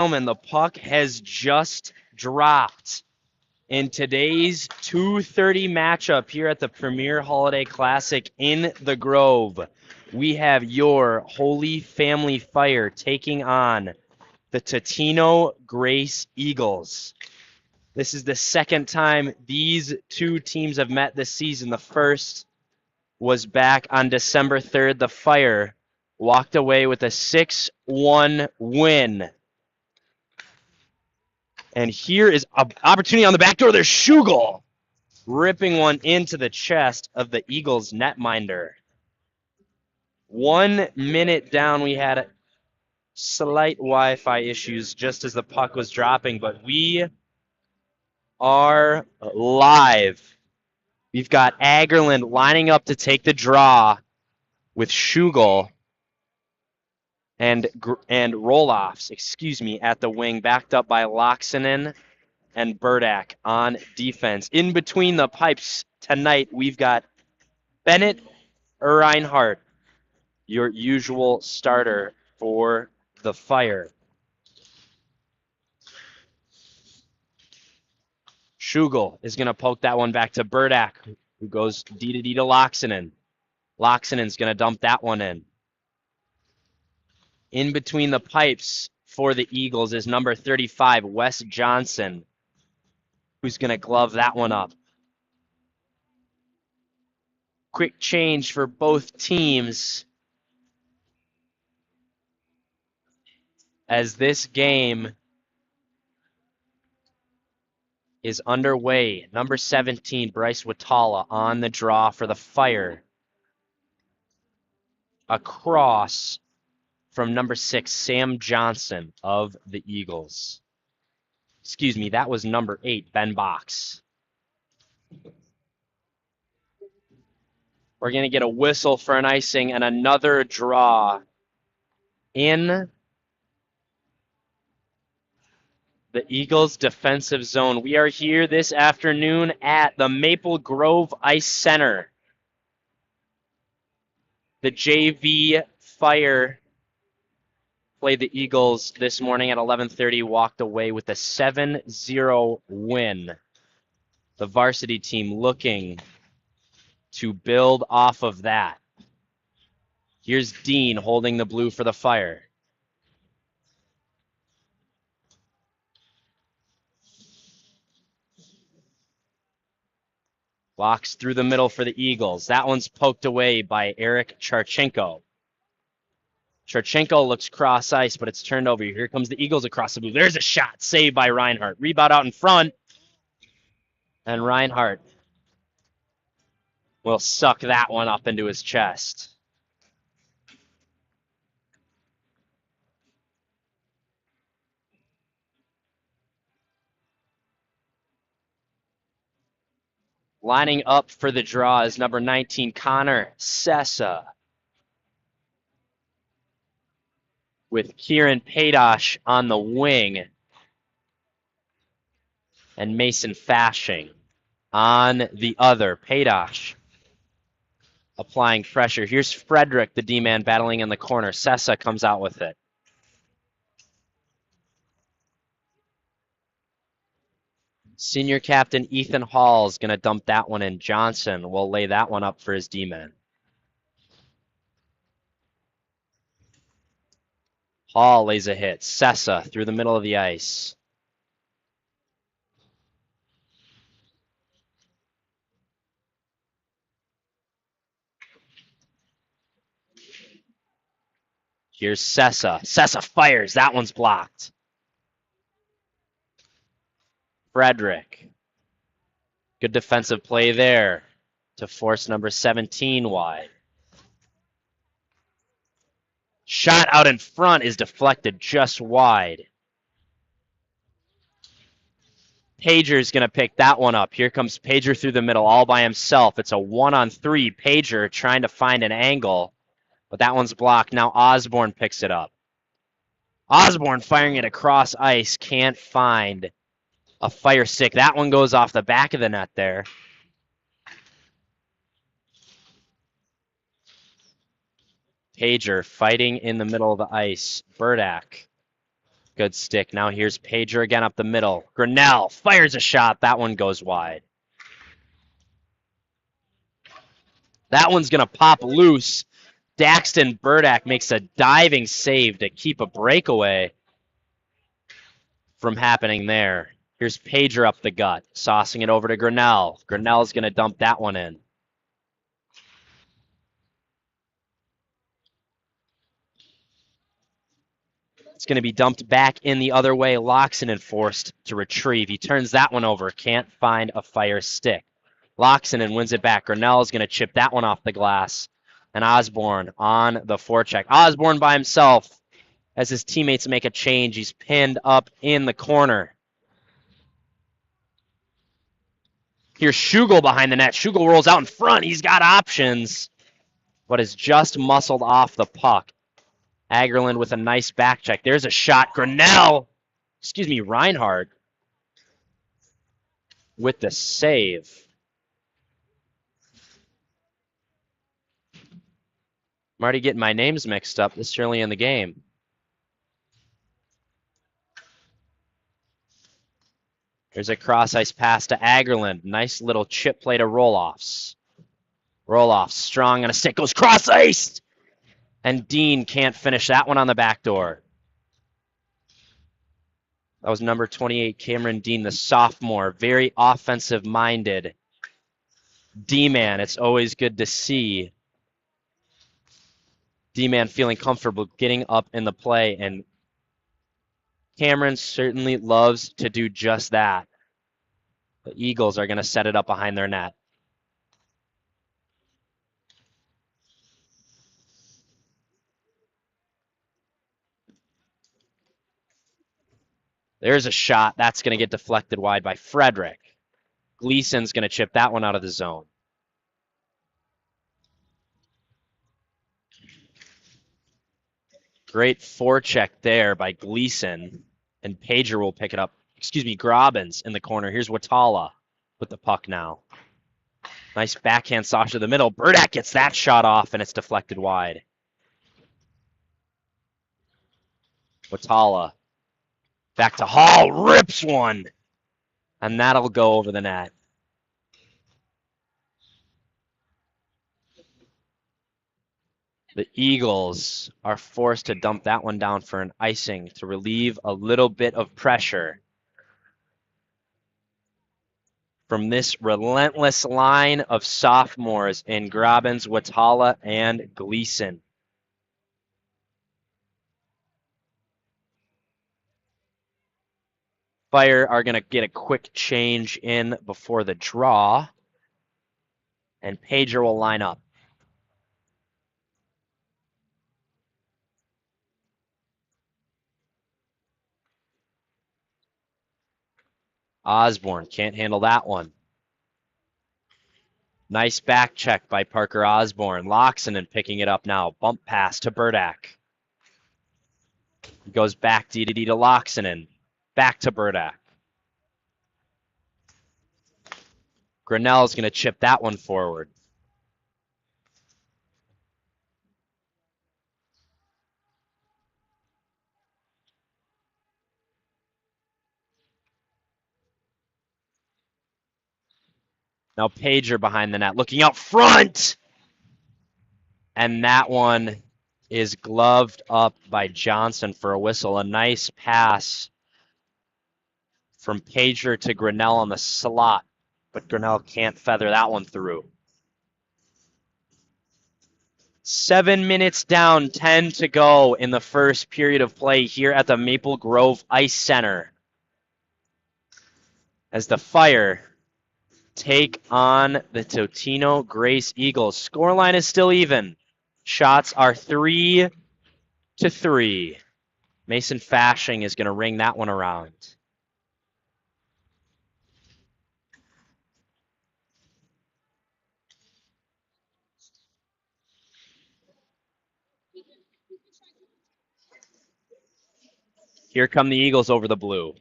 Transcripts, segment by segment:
Gentlemen, the puck has just dropped in today's 2:30 matchup here at the Premier Holiday Classic in the Grove. We have your Holy Family Fire taking on the Totino Grace Eagles. This is the second time these two teams have met this season. The first was back on December 3rd. The Fire walked away with a 6-1 win. And here is an opportunity on the back door. There's Schugel ripping one into the chest of the Eagles netminder. 1 minute down, we had slight Wi-Fi issues just as the puck was dropping, but we are live. We've got Agerland lining up to take the draw with Schugel and Roloffs, at the wing, backed up by Loxinen and Burdak on defense. In between the pipes tonight, we've got Bennett Reinhardt, your usual starter for the Fire. Schugel is going to poke that one back to Burdak, who goes D to Loxinen. Loxinen's going to dump that one in. In between the pipes for the Eagles is number 35, Wes Johnson, who's going to glove that one up. Quick change for both teams as this game is underway. Number 17, Bryce Watala on the draw for the Fire. Across from number 6, Sam Johnson of the Eagles. Excuse me, that was number 8, Ben Box. We're going to get a whistle for an icing and another draw in the Eagles' defensive zone. We are here this afternoon at the Maple Grove Ice Center. The JV Fire played the Eagles this morning at 11:30, walked away with a 7-0 win. The varsity team looking to build off of that. Here's Dean holding the blue for the Fire. Walks through the middle for the Eagles. That one's poked away by Eric Charchenko. Charchenko looks cross ice, but it's turned over. Here comes the Eagles across the blue. There's a shot saved by Reinhardt. Rebound out in front. And Reinhardt will suck that one up into his chest. Lining up for the draw is number 19, Connor Sessa, with Kieran Padosh on the wing and Mason Fashing on the other. Padosh applying pressure. Here's Frederick, the D-man, battling in the corner. Sessa comes out with it. Senior captain Ethan Hall is going to dump that one in. Johnson will lay that one up for his D-man. Hall lays a hit. Sessa through the middle of the ice. Here's Sessa. Sessa fires. That one's blocked. Frederick. Good defensive play there to force number 17 wide. Shot out in front is deflected just wide. Pager's going to pick that one up. Here comes Pager through the middle all by himself. It's a 1-on-3. Pager trying to find an angle, but that one's blocked. Now Osborne picks it up. Osborne firing it across ice. Can't find a fire stick. That one goes off the back of the net there. Pager fighting in the middle of the ice. Burdak Good stick. Now here's Pager again up the middle. Grinnell fires a shot. That one goes wide. That one's going to pop loose. Daxton Burdak makes a diving save to keep a breakaway from happening there. Here's Pager up the gut, saucing it over to Grinnell. Grinnell's going to dump that one in. It's going to be dumped back in the other way. Loxonen forced to retrieve. He turns that one over. Can't find a fire stick. Loxonen wins it back. Grinnell's going to chip that one off the glass. And Osborne on the forecheck. Osborne by himself as his teammates make a change. He's pinned up in the corner. Here's Schugel behind the net. Schugel rolls out in front. He's got options, but has just muscled off the puck. Agerland with a nice back check. There's a shot. Reinhardt with the save. I'm already getting my names mixed up this early in the game. There's a cross-ice pass to Agerland. Nice little chip play to Roloffs. Roloffs strong on a stick. Goes cross-ice! And Dean can't finish that one on the back door. That was number 28, Cameron Dean, the sophomore. Very offensive-minded D-man. It's always good to see D-man feeling comfortable getting up in the play. And Cameron certainly loves to do just that. The Eagles are going to set it up behind their net. There's a shot. That's going to get deflected wide by Frederick. Gleason's going to chip that one out of the zone. Great forecheck there by Gleason. And Pager will pick it up. Grobbins in the corner. Here's Watala with the puck now. Nice backhand sauce to the middle. Burdak gets that shot off, and it's deflected wide. Watala. Back to Hall, rips one, and that'll go over the net. The Eagles are forced to dump that one down for an icing to relieve a little bit of pressure from this relentless line of sophomores in Grobbins, Watala, and Gleason. Fire are going to get a quick change in before the draw. And Pager will line up. Osborne can't handle that one. Nice back check by Parker Osborne. Loxonen picking it up now. Bump pass to Burdak. He goes back D-to-D to Loxonen. Back to Burdak. Grinnell's going to chip that one forward. Now Pager behind the net, looking out front! And that one is gloved up by Johnson for a whistle. A nice pass from Pager to Grinnell on the slot, but Grinnell can't feather that one through. 7 minutes down, 10 to go in the first period of play here at the Maple Grove Ice Center. As the Fire take on the Totino Grace Eagles. Scoreline is still even. Shots are 3-3. Mason Fashing is going to ring that one around. Here come the Eagles over the blue.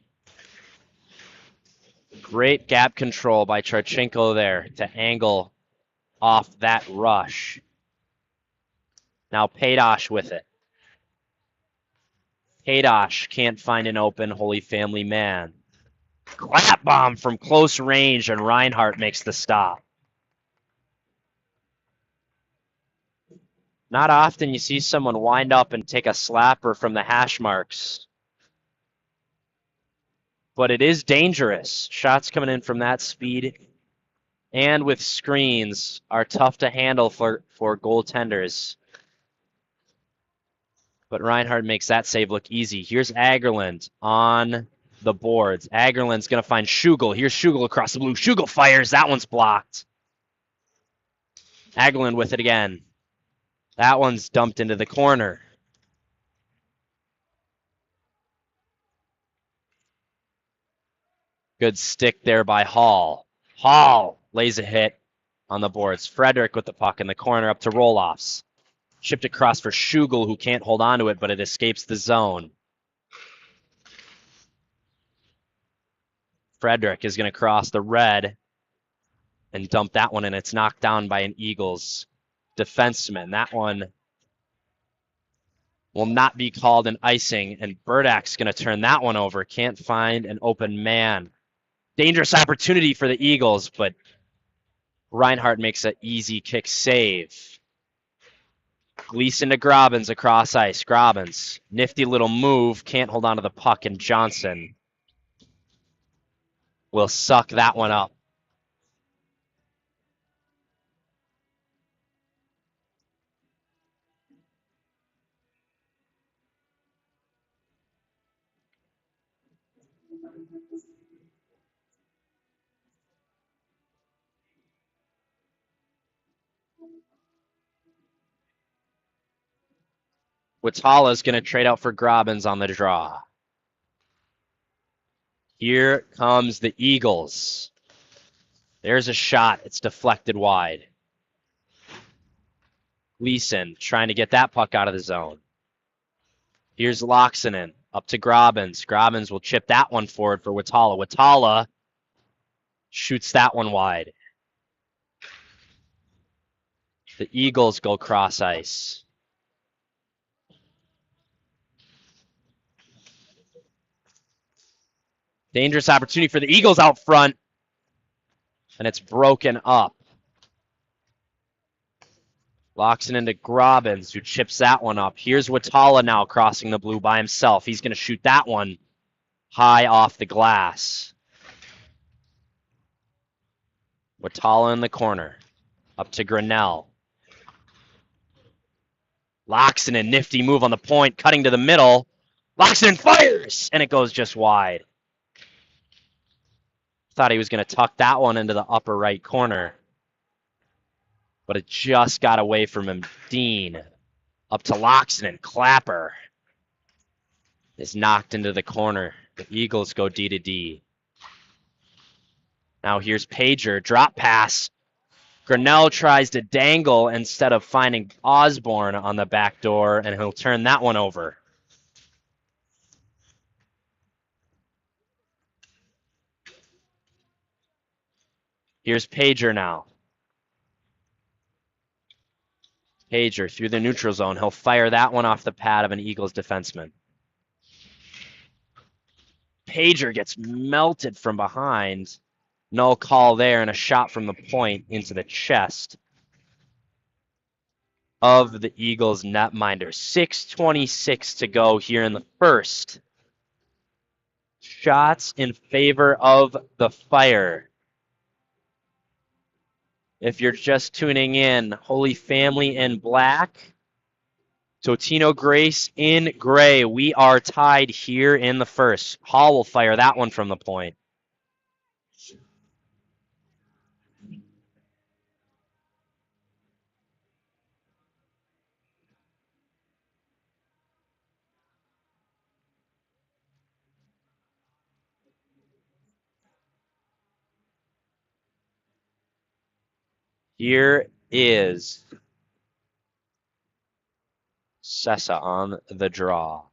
Great gap control by Charchenko there to angle off that rush. Now Padosh with it. Kadosh can't find an open Holy Family man. Clap bomb from close range, and Reinhardt makes the stop. Not often you see someone wind up and take a slapper from the hash marks. But it is dangerous. Shots coming in from that speed and with screens are tough to handle for goaltenders. But Reinhardt makes that save look easy. Here's Agerland on the boards. Agerland's going to find Schugel. Here's Schugel across the blue. Schugel fires. That one's blocked. Agerland with it again. That one's dumped into the corner. Good stick there by Hall. Hall lays a hit on the boards. Frederick with the puck in the corner up to Roloffs. Chipped across for Schugel, who can't hold on to it, but it escapes the zone. Frederick is going to cross the red and dump that one, and it's knocked down by an Eagles defenseman. That one will not be called an icing, and Burdak's going to turn that one over. Can't find an open man. Dangerous opportunity for the Eagles, but Reinhardt makes an easy kick save. Gleason to Grobbins across ice. Grobbins, nifty little move, can't hold on to the puck, and Johnson will suck that one up. Watala's going to trade out for Grobbins on the draw. Here comes the Eagles. There's a shot. It's deflected wide. Gleason trying to get that puck out of the zone. Here's Loxinen up to Grobbins. Grobbins will chip that one forward for Watala. Watala shoots that one wide. The Eagles go cross ice. Dangerous opportunity for the Eagles out front. And it's broken up. Locks it into Grobbins, who chips that one up. Here's Watala now crossing the blue by himself. He's going to shoot that one high off the glass. Watala in the corner. Up to Grinnell. Loxinen, nifty move on the point, cutting to the middle. Loxinen fires, and it goes just wide. Thought he was going to tuck that one into the upper right corner. But it just got away from him. Dean up to Loxinen. Clapper is knocked into the corner. The Eagles go D to D. Now here's Pager. Drop pass. Grinnell tries to dangle instead of finding Osborne on the back door, and he'll turn that one over. Here's Pager now. Pager through the neutral zone. He'll fire that one off the pad of an Eagles defenseman. Pager gets melted from behind. No call there, and a shot from the point into the chest of the Eagles netminder. 6:26 to go here in the first. Shots in favor of the Fire. If you're just tuning in, Holy Family in black, Totino Grace in gray. We are tied here in the first. Hall will fire that one from the point. Here is Sessa on the draw.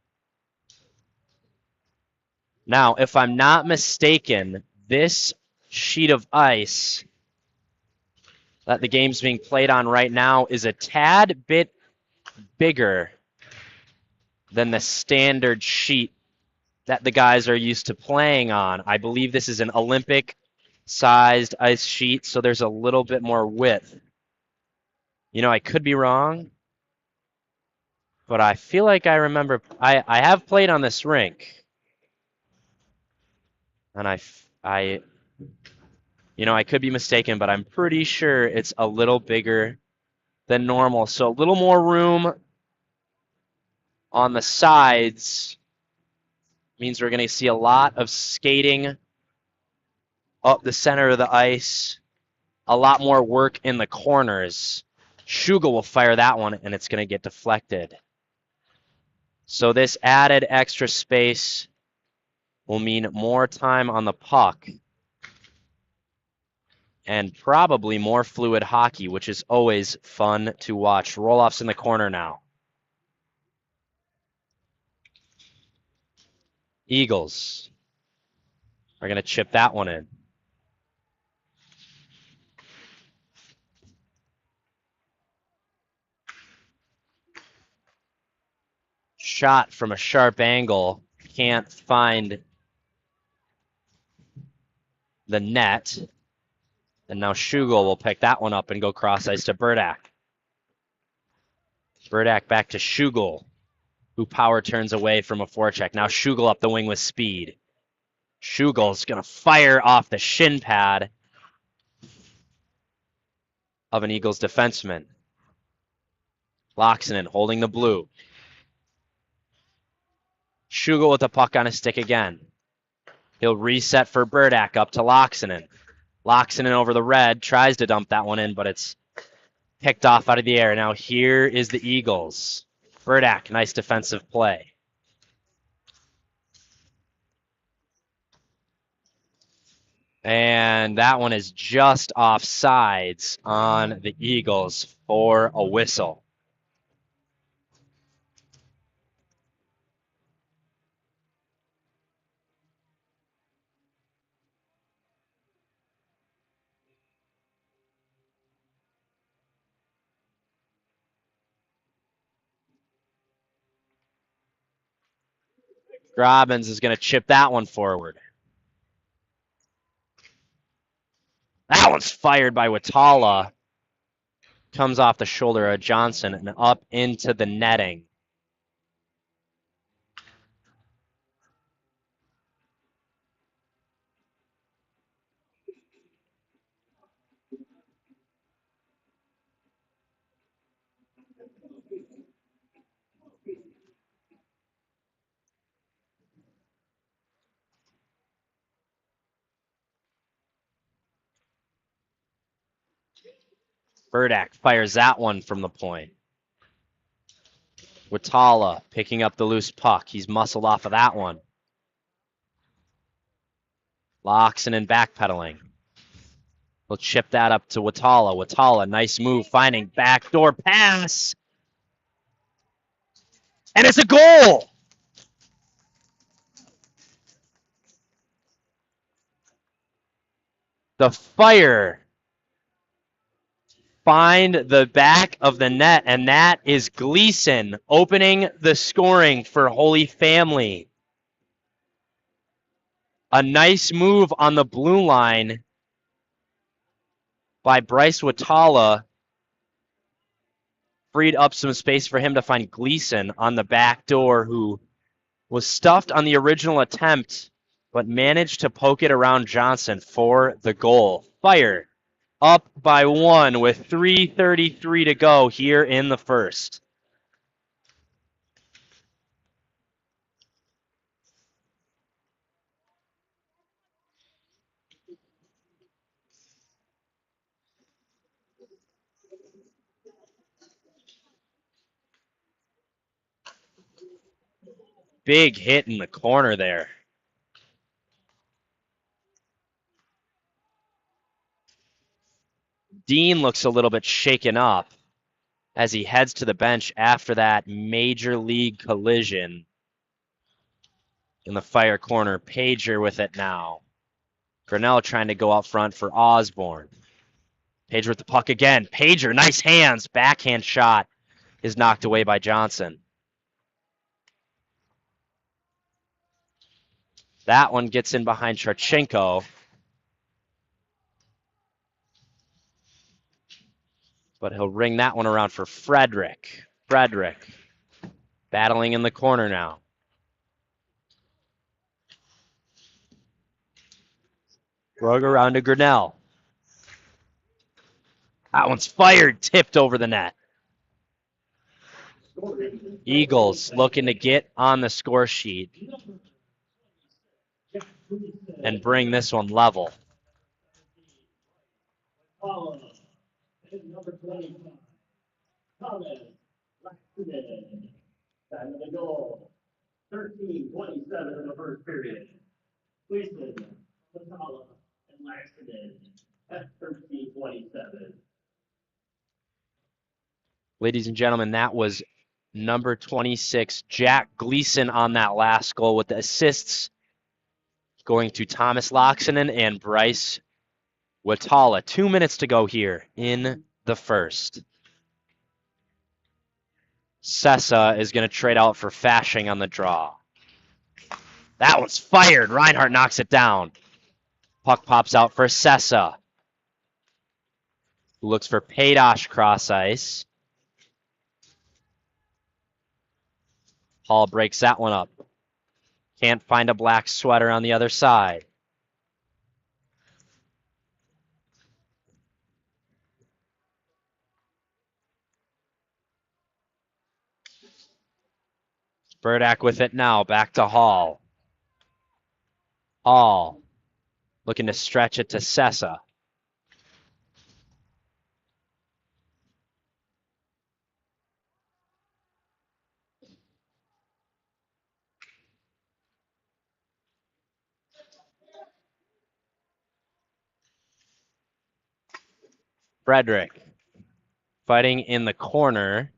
Now, if I'm not mistaken, this sheet of ice that the game's being played on right now is a tad bit bigger than the standard sheet that the guys are used to playing on. I believe this is an Olympic-sized ice sheet, so there's a little bit more width. You know, I could be wrong, but I feel like I remember. I have played on this rink, and I could be mistaken, but I'm pretty sure it's a little bigger than normal. So a little more room on the sides means we're going to see a lot of skating up the center of the ice, a lot more work in the corners. Shugo will fire that one, and it's going to get deflected. So this added extra space will mean more time on the puck and probably more fluid hockey, which is always fun to watch. Roll-offs in the corner now. Eagles are going to chip that one in. Shot from a sharp angle. Can't find the net. And now Shugo will pick that one up and go cross ice to Burdak. Burdak back to Shugo, who power turns away from a forecheck. Now Shugo up the wing with speed. Shugo's going to fire off the shin pad of an Eagles defenseman. Loxonen holding the blue. Shugo with the puck on his stick again. He'll reset for Burdak up to Loxonen. Loxonen over the red, tries to dump that one in, but it's picked off out of the air. Now here is the Eagles. Burdak, nice defensive play. And that one is just off sides on the Eagles for a whistle. Robbins is going to chip that one forward. That one's fired by Watala. Comes off the shoulder of Johnson and up into the netting. Burdak fires that one from the point. Watala picking up the loose puck. He's muscled off of that one. Loxonen backpedaling. We'll chip that up to Watala. Watala, nice move, finding backdoor pass. And it's a goal! The Fire find the back of the net, and that is Gleason opening the scoring for Holy Family. A nice move on the blue line by Bryce Watala. Freed up some space for him to find Gleason on the back door, who was stuffed on the original attempt, but managed to poke it around Johnson for the goal. Fire up by 1 with 3:33 to go here in the first. Big hit in the corner there. Dean looks a little bit shaken up as he heads to the bench after that major league collision in the Fire corner. Pager with it now. Grinnell trying to go out front for Osborne. Pager with the puck again. Pager, nice hands. Backhand shot is knocked away by Johnson. That one gets in behind Charchenko. But he'll ring that one around for Frederick. Frederick battling in the corner now. Rug around to Grinnell. That one's fired, tipped over the net. Eagles looking to get on the score sheet and bring this one level. The goal. 13:27 in the first period. Cleveland, Patala, and Laxton at 13:27. Ladies and gentlemen, that was number 26, Jack Gleason, on that last goal, with the assists going to Thomas Loxonen and Bryce Watala. 2 minutes to go here in the first. Sessa is going to trade out for Fashing on the draw. That one's fired. Reinhardt knocks it down. Puck pops out for Sessa, who looks for Padosh cross ice. Hall breaks that one up. Can't find a black sweater on the other side. Burdak with it now. Back to Hall. Hall looking to stretch it to Sessa. Frederick fighting in the corner.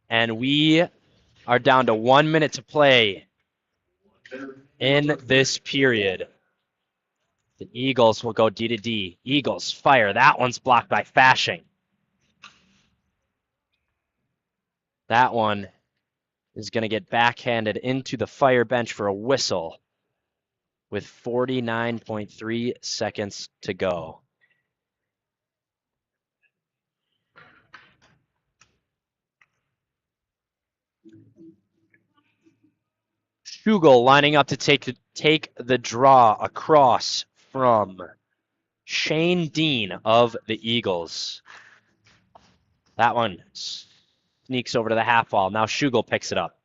And we are down to 1 minute to play in this period. The Eagles will go D to D. Eagles fire. That one's blocked by Fashing. That one is going to get backhanded into the fire bench for a whistle with 49.3 seconds to go. Schugel lining up to take the draw across from Shane Dean of the Eagles. That one sneaks over to the half wall. Now Schugel picks it up.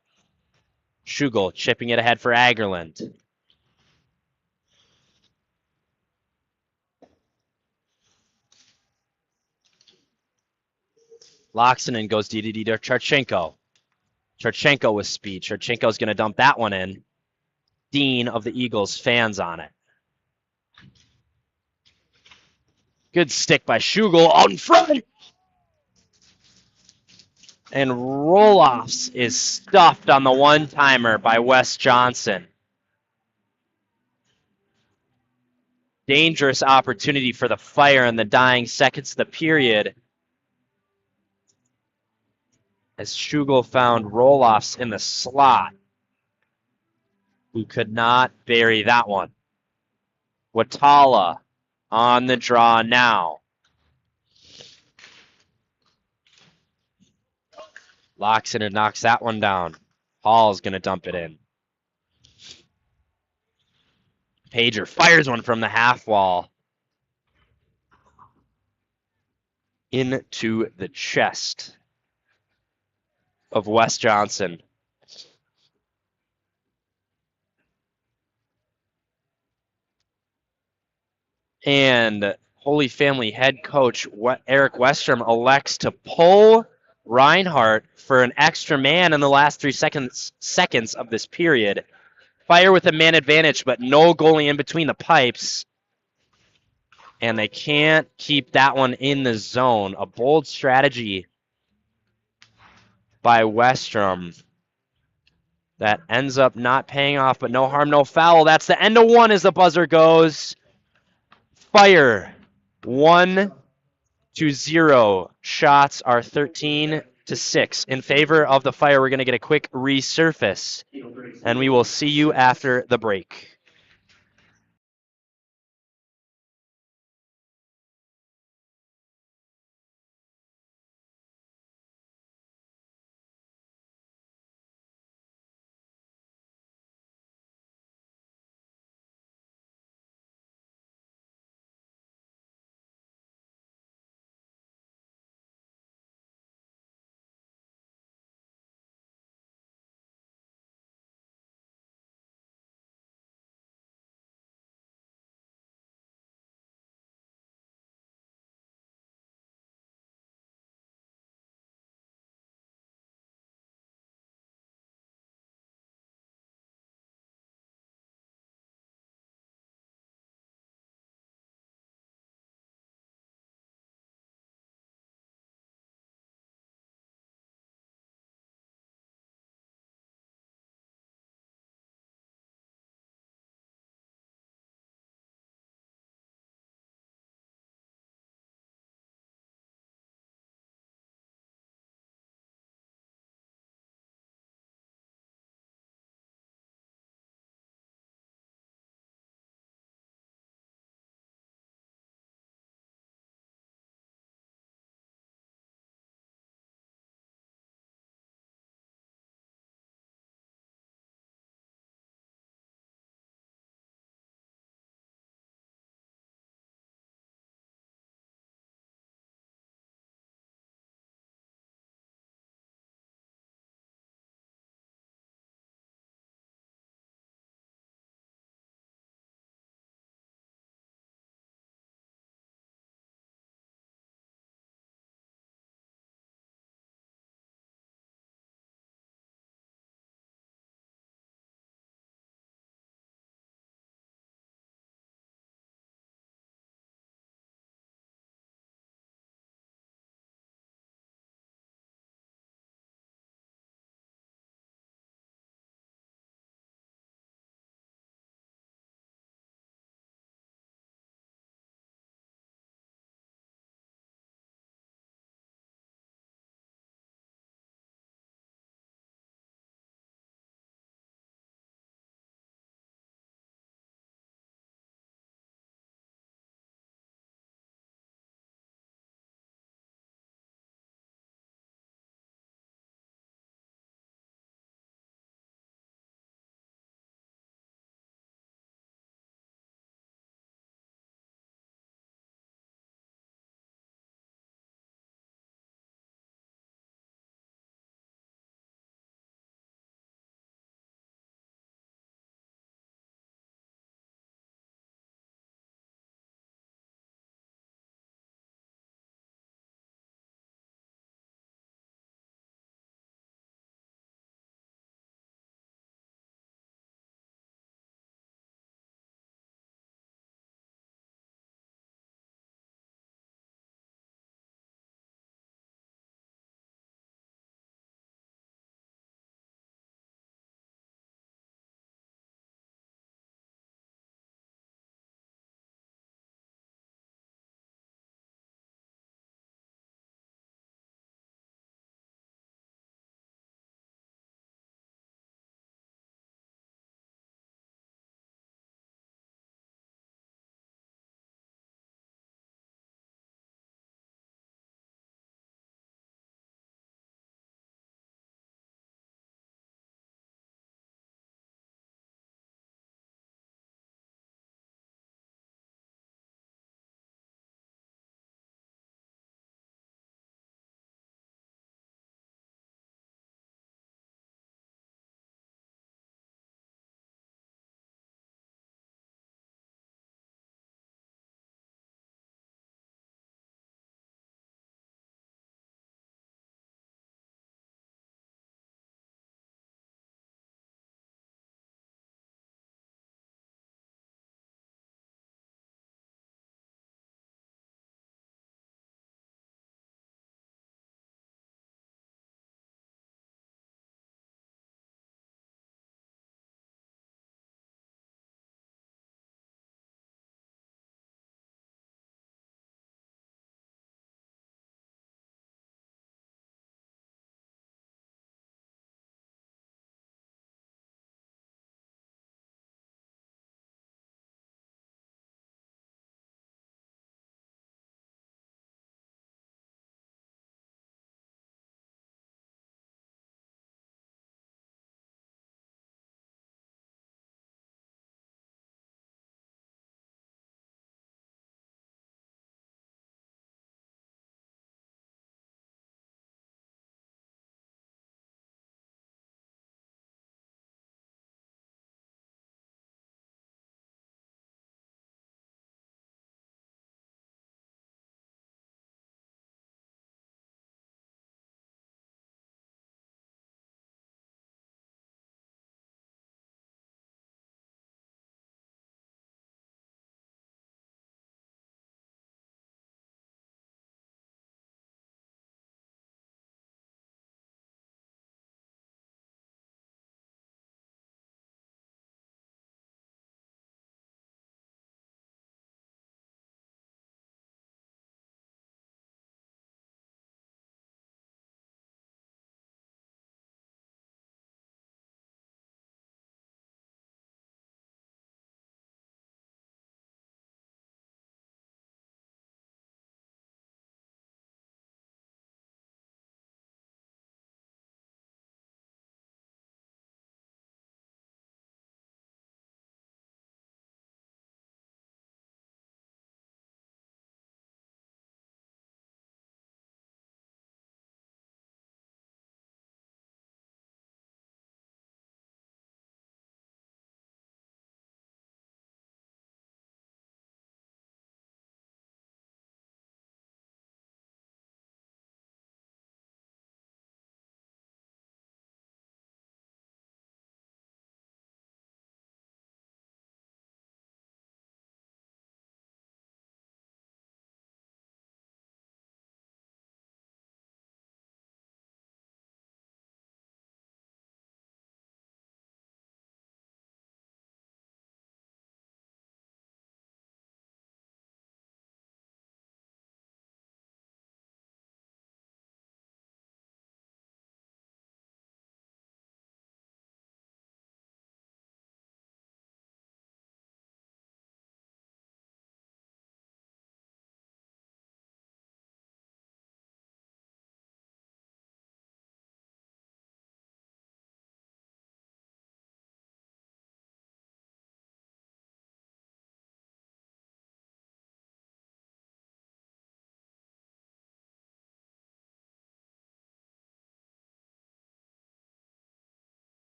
Schugel chipping it ahead for Agerland. Loxonen goes D to Charchenko. Charchenko with speed. Charchenko's going to dump that one in. Dean of the Eagles fans on it. Good stick by Schugel out in front. And Roloffs is stuffed on the one-timer by Wes Johnson. Dangerous opportunity for the Fire in the dying seconds of the period, as Schugel found Roloffs in the slot, who could not bury that one. Watala on the draw now. Loxonen knocks that one down. Hall's going to dump it in. Pager fires one from the half wall into the chest of Wes Johnson. And Holy Family head coach Eric Westrom elects to pull Reinhardt for an extra man in the last 3 seconds of this period. Fire with a man advantage, but no goalie in between the pipes. And they can't keep that one in the zone. A bold strategy by Westrom that ends up not paying off, but no harm, no foul. That's the end of one as the buzzer goes. Fire 1-0. Shots are 13 to 6 in favor of the Fire. We're going to get a quick resurface, and we will see you after the break.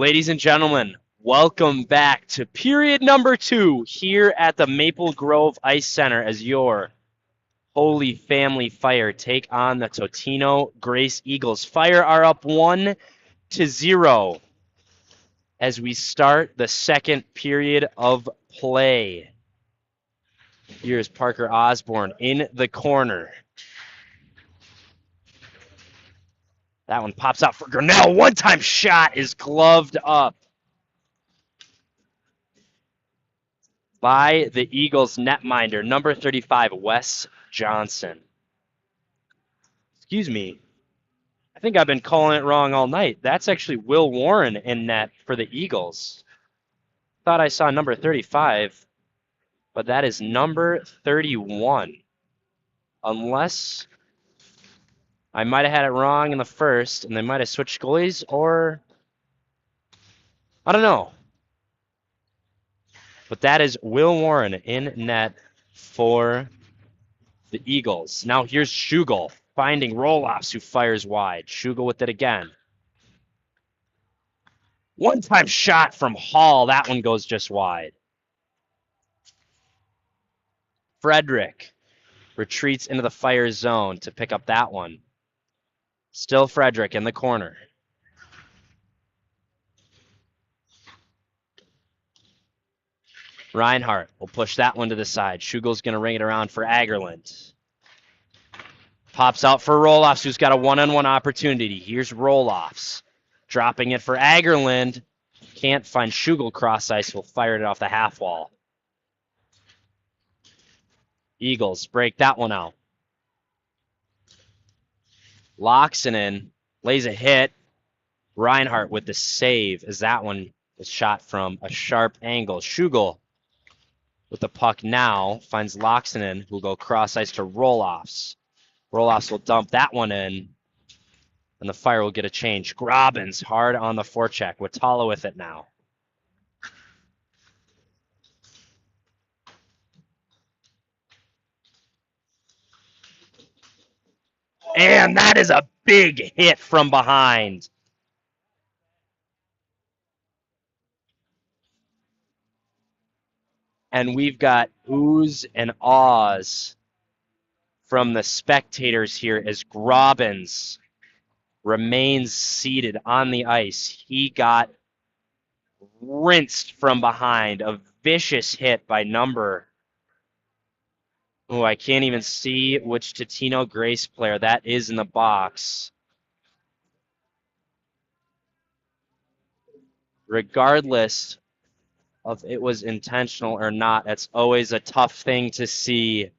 Ladies and gentlemen, welcome back to period number 2 here at the Maple Grove Ice Center as your Holy Family Fire take on the Totino Grace Eagles. Fire are up 1-0 as we start the second period of play. Here's Parker Osborne in the corner. That one pops out for Grinnell. One-time shot is gloved up by the Eagles netminder, number 35, Wes Johnson. Excuse me. I think I've been calling it wrong all night. That's actually Will Warren in net for the Eagles. Thought I saw number 35, but that is number 31. Unless I might have had it wrong in the first, and they might have switched goalies, or I don't know. But that is Will Warren in net for the Eagles. Now here's Schugel finding Roloffs, who fires wide. Schugel with it again. One-time shot from Hall. That one goes just wide. Frederick retreats into the Fire zone to pick up that one. Still Frederick in the corner. Reinhardt will push that one to the side. Schugel's going to ring it around for Agerland. Pops out for Roloffs, who's got a one-on-one opportunity. Here's Roloffs. Dropping it for Agerland. Can't find Schugel cross ice. Will fire it off the half wall. Eagles break that one out. Loxonen lays a hit. Reinhardt with the save as that one is shot from a sharp angle. Schugel with the puck now finds Loxonen, who will go cross ice to Roloffs. Roloffs will dump that one in, and the Fire will get a change. Grobbins hard on the forecheck. Watala with it now. And that is a big hit from behind. And we've got oohs and ahs from the spectators here as Grobbins remains seated on the ice. He got rinsed from behind. A vicious hit by number. Oh, I can't even see which Totino Grace player that is in the box. Regardless of it was intentional or not, that's always a tough thing to see.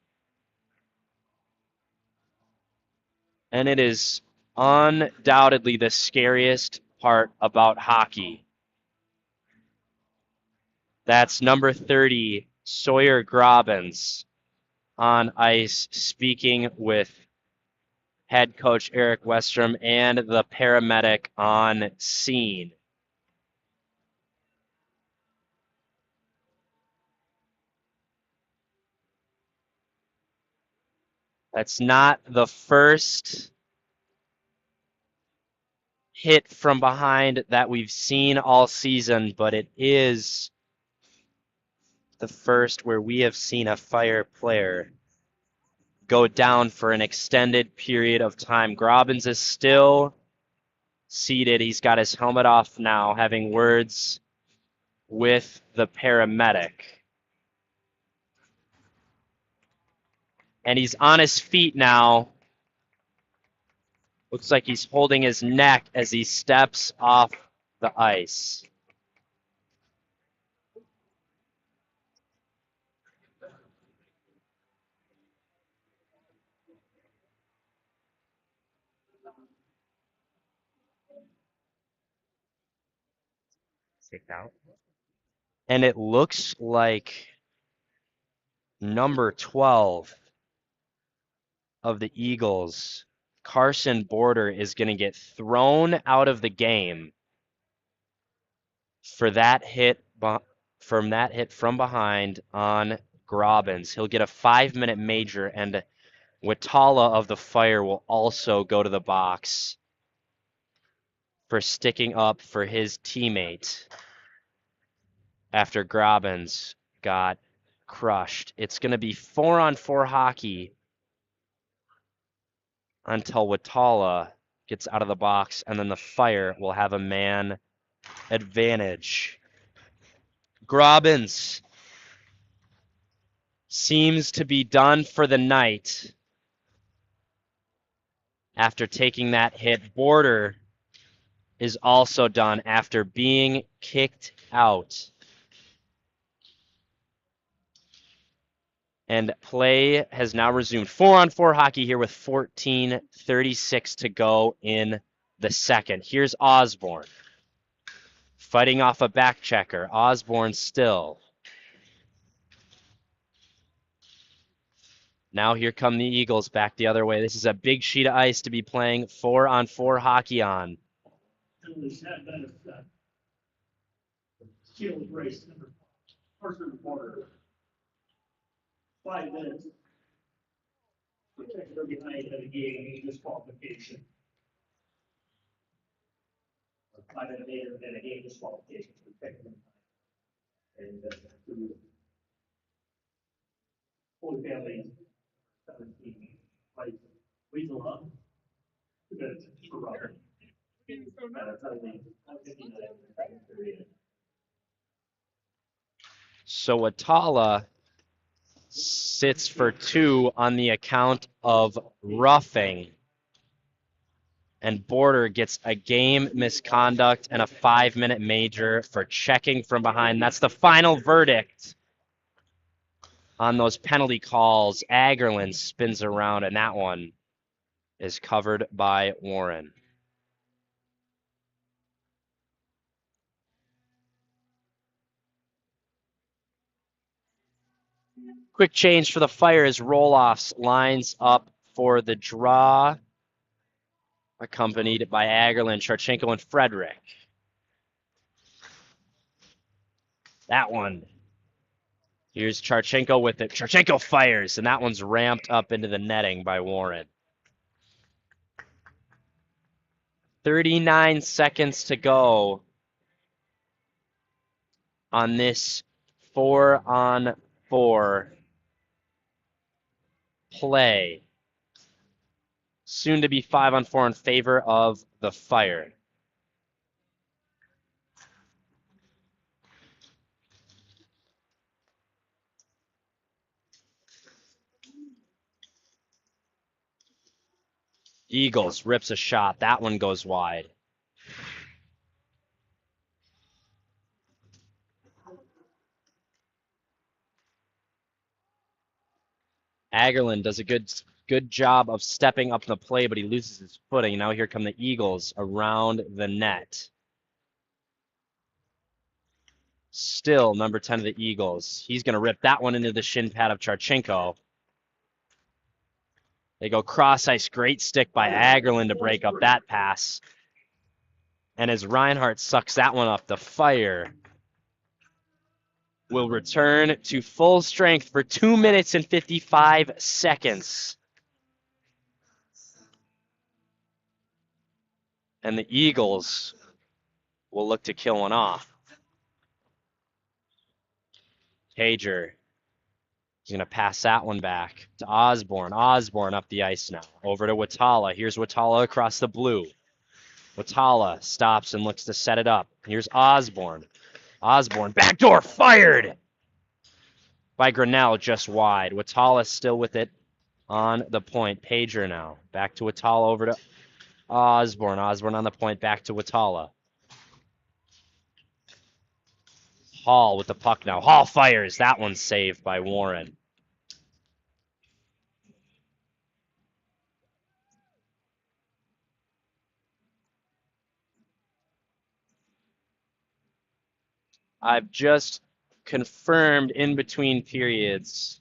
And it is undoubtedly the scariest part about hockey. That's number 30, Sawyer Grobbins, on ice speaking with head coach Eric Westrom and the paramedic on scene. That's not the first hit from behind that we've seen all season, but it is the first where we have seen a Fire player go down for an extended period of time. Grobbins is still seated. He's got his helmet off now, having words with the paramedic. And he's on his feet now. Looks like he's holding his neck as he steps off the ice. Kicked out. And it looks like number 12 of the Eagles, Carson Border, is going to get thrown out of the game for that hit from behind on Grobbins. He'll get a 5-minute major, and Watala of the Fire will also go to the box for sticking up for his teammate after Grobbins got crushed. It's going to be 4-on-4 hockey until Watala gets out of the box, and then the Fire will have a man advantage. Grobbins seems to be done for the night after taking that hit. Border is also done after being kicked out. And play has now resumed. 4-on-4 hockey here with 14:36 to go in the second. Here's Osborne fighting off a back checker. Osborne still. Now here come the Eagles back the other way. This is a big sheet of ice to be playing 4-on-4 hockey on. Shield race number 4. 5 minutes. Protector behind the game disqualification. 5 minutes later, then a game disqualification for protector. And Holy Family 17 fights Weasel up. 2 minutes for Robert. So Watala sits for 2 on the account of roughing. And Border gets a game misconduct and a 5-minute major for checking from behind. That's the final verdict on those penalty calls. Agerlund spins around, and that one is covered by Warren. Quick change for the Fire as Roloffs lines up for the draw, accompanied by Agerlund, Charchenko, and Frederick. That one. Here's Charchenko with it. Charchenko fires, and that one's ramped up into the netting by Warren. 39 seconds to go on this 4-on-4 play. Soon to be 5-on-4 in favor of the Fire. Eagles rips a shot. That one goes wide. Agerlund does a good job of stepping up the play, but he loses his footing. Now here come the Eagles around the net. Still number 10 of the Eagles. He's going to rip that one into the shin pad of Charchenko. They go cross ice. Great stick by Agerlund to break up that pass. And as Reinhardt sucks that one up, the Fire will return to full strength for 2 minutes and 55 seconds. And the Eagles will look to kill one off. Pager. He's going to pass that one back to Osborne. Osborne up the ice now. Over to Watala. Here's Watala across the blue. Watala stops and looks to set it up. Here's Osborne. Osborne, backdoor fired by Grinnell, just wide. Watala still with it on the point. Pager now. Back to Watala, over to Osborne. Osborne on the point, back to Watala. Hall with the puck now. Hall fires. That one's saved by Warren. I've just confirmed in between periods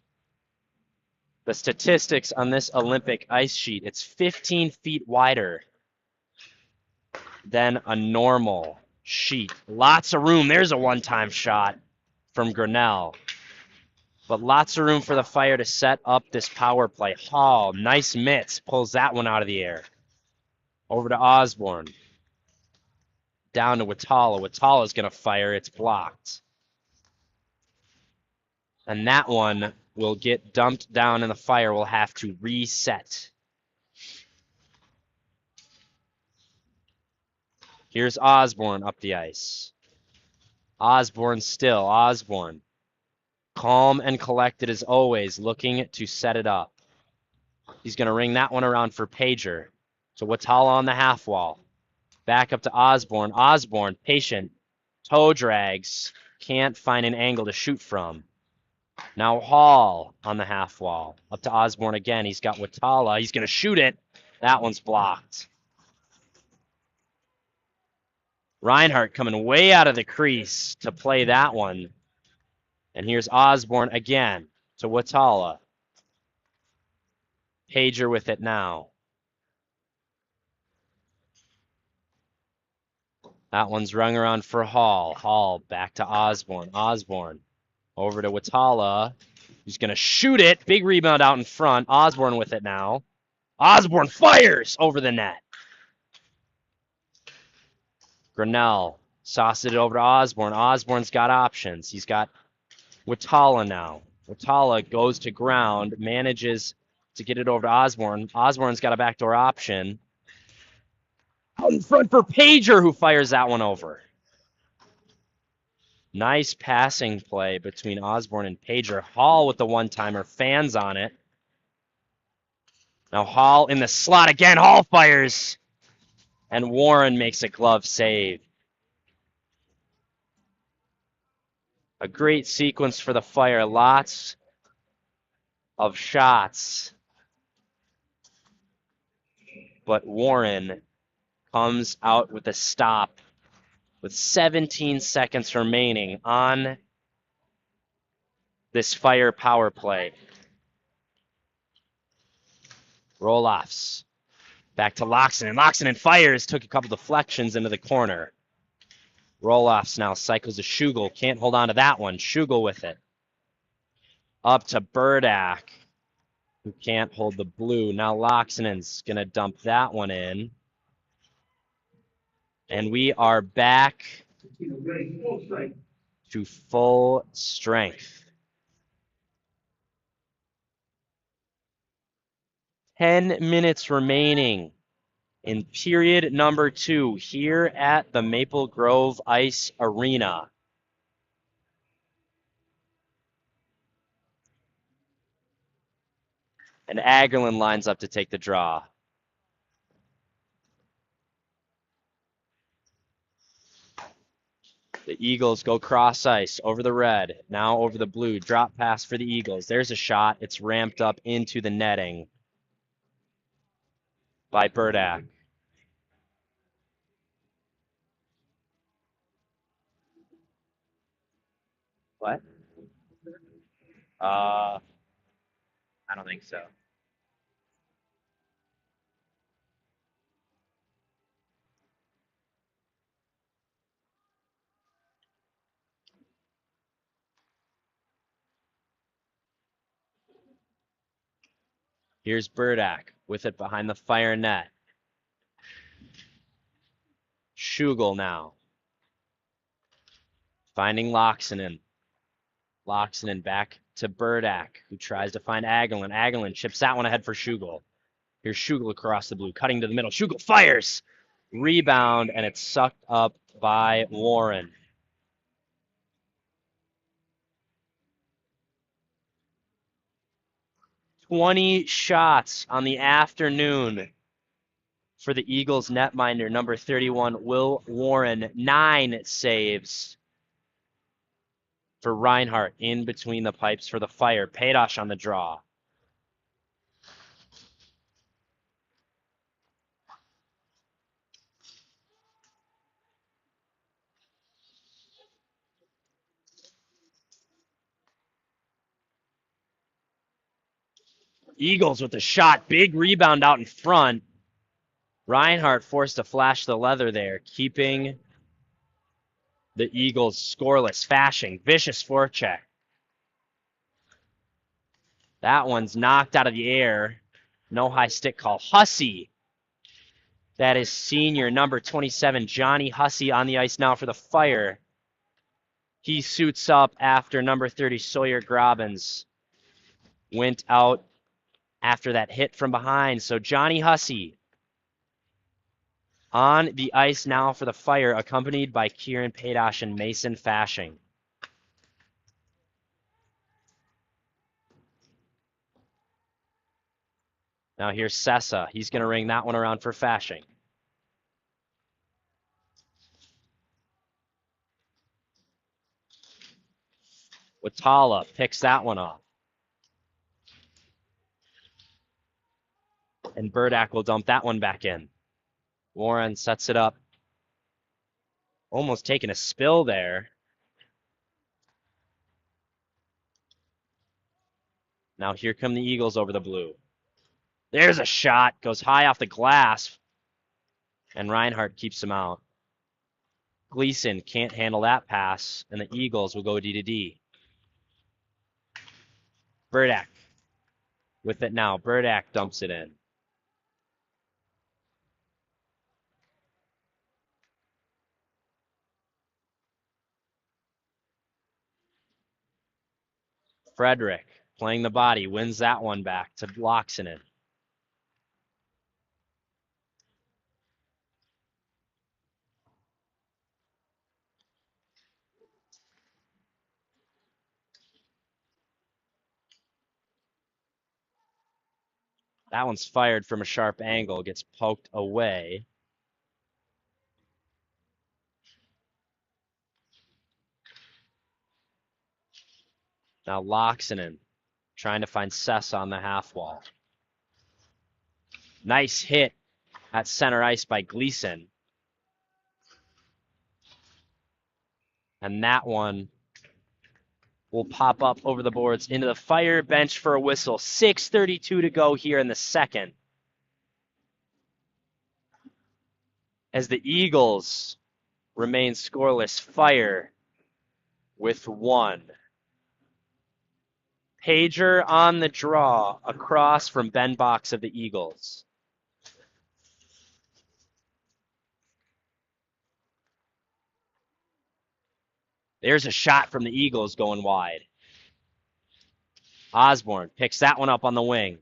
the statistics on this Olympic ice sheet. It's 15 feet wider than a normal sheet. Lots of room. There's a one-time shot from Grinnell. But lots of room for the Fire to set up this power play. Hall, nice mitts, pulls that one out of the air. Over to Osborne. down to Watala. Watala's going to fire. It's blocked. And that one will get dumped down in the fire. We'll have to reset. Here's Osborne up the ice. Osborne still. Osborne. Calm and collected as always, looking to set it up. He's going to ring that one around for Pager. So Watala on the half wall. Back up to Osborne. Osborne, patient. Toe drags. Can't find an angle to shoot from. Now Hall on the half wall. Up to Osborne again. He's got Watala. He's going to shoot it. That one's blocked. Reinhardt coming way out of the crease to play that one. And here's Osborne again to Watala. Pager with it now. That one's rung around for Hall. Hall back to Osborne. Osborne over to Watala. He's going to shoot it. Big rebound out in front. Osborne with it now. Osborne fires over the net. Grinnell sauced it over to Osborne. Osborne's got options. He's got Watala now. Watala goes to ground, manages to get it over to Osborne. Osborne's got a backdoor option. Out in front for Pager, who fires that one over. Nice passing play between Osborne and Pager. Hall with the one-timer. Fans on it. Now Hall in the slot again. Hall fires. And Warren makes a glove save. A great sequence for the Fire. Lots of shots. But Warren comes out with a stop with 17 seconds remaining on this Fire power play. Roll-offs. Back to Loxonen. Loxonen fires, took a couple deflections into the corner. Roll-offs now, cycles to Schugel. Can't hold on to that one. Schugel with it. Up to Burdak, who can't hold the blue. Now Loxonen's going to dump that one in. And we are back to full strength. 10 minutes remaining in period number 2 here at the Maple Grove Ice Arena. And Agerlin lines up to take the draw. The Eagles go cross ice over the red, now over the blue. Drop pass for the Eagles. There's a shot. It's ramped up into the netting by Burdak. What? I don't think so. Here's Burdak with it behind the Fire net. Schugel now. Finding Loxonen. Loxonen back to Burdak, who tries to find Agerlin. Agerlin chips that one ahead for Schugel. Here's Schugel across the blue, cutting to the middle. Schugel fires! Rebound, and it's sucked up by Warren. "20 shots on the afternoon for the Eagles netminder, number 31, Will Warren. 9 saves for Reinhardt in between the pipes for the Fire. Padosh on the draw. Eagles with the shot. Big rebound out in front. Reinhardt forced to flash the leather there, keeping the Eagles scoreless. Fashing. Vicious forecheck. That one's knocked out of the air. No high stick call. Hussey That is senior number 27, Johnny Hussey, on the ice now for the Fire. He suits up after number 30, Sawyer Grobbins, went out after that hit from behind. So Johnny Hussey on the ice now for the Fire, accompanied by Kieran Padosh and Mason Fashing. Now here's Sessa. He's going to ring that one around for Fashing. Watala picks that one off. And Burdak will dump that one back in. Warren sets it up. Almost taking a spill there. Now here come the Eagles over the blue. There's a shot. Goes high off the glass. And Reinhardt keeps him out. Gleason can't handle that pass. And the Eagles will go D to D. Burdak with it now. Burdak dumps it in. Frederick playing the body. Wins that one back to Loxonen. That one's fired from a sharp angle. Gets poked away. Now Loxonen trying to find Sessa on the half wall. Nice hit at center ice by Gleason. And that one will pop up over the boards into the Fire bench for a whistle. 6:32 to go here in the second. As the Eagles remain scoreless, Fire with one. Pager on the draw across from Ben Box of the Eagles. There's a shot from the Eagles going wide. Osborne picks that one up on the wing.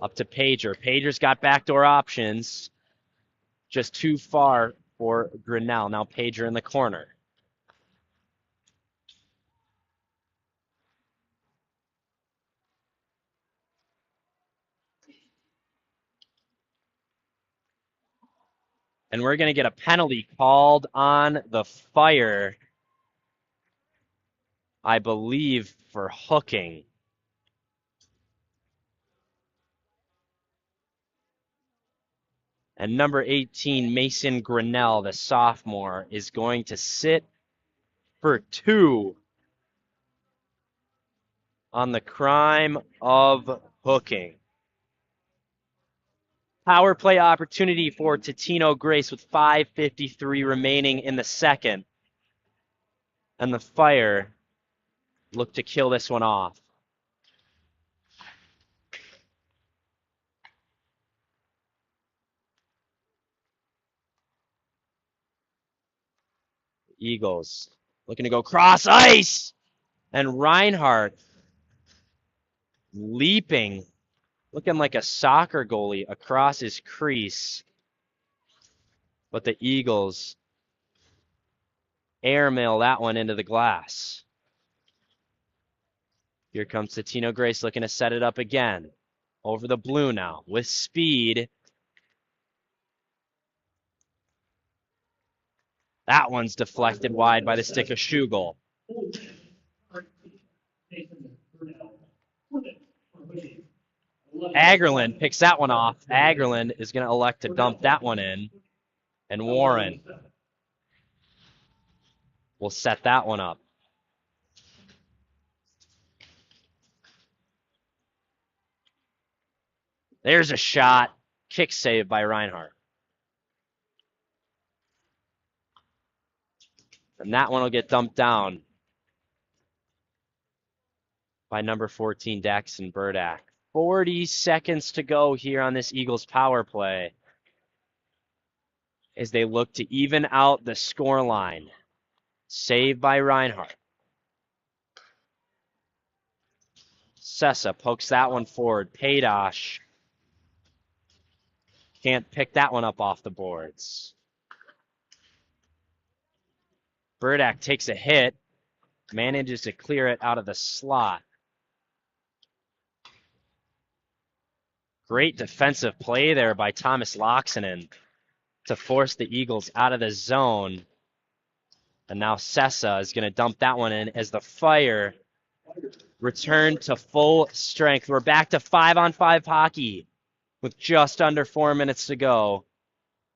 Up to Pager. Pager's got backdoor options. Just too far for Grinnell. Now Pager in the corner. And we're going to get a penalty called on the Fire, I believe, for hooking. And number 18, Mason Grinnell, the sophomore, is going to sit for 2 on the crime of hooking. Power play opportunity for Totino Grace with 5:53 remaining in the second. And the Fire look to kill this one off. Eagles looking to go cross ice. And Reinhardt leaping, looking like a soccer goalie across his crease. But the Eagles airmail that one into the glass. Here comes Totino Grace looking to set it up again. Over the blue now with speed. That one's deflected wide by the stick of Schugel. Agerlund picks that one off. Agerlund is going to elect to dump that one in. And Warren will set that one up. There's a shot. Kick save by Reinhardt. And that one will get dumped down by number 14, Daxon Burdak. 40 seconds to go here on this Eagles power play. as they look to even out the score line. Saved by Reinhardt. Sessa pokes that one forward. Paydosh can't pick that one up off the boards. Burdak takes a hit, manages to clear it out of the slot. Great defensive play there by Thomas Loxonen to force the Eagles out of the zone. And now Sessa is going to dump that one in as the Fire return to full strength. We're back to 5-on-5 hockey with just under 4 minutes to go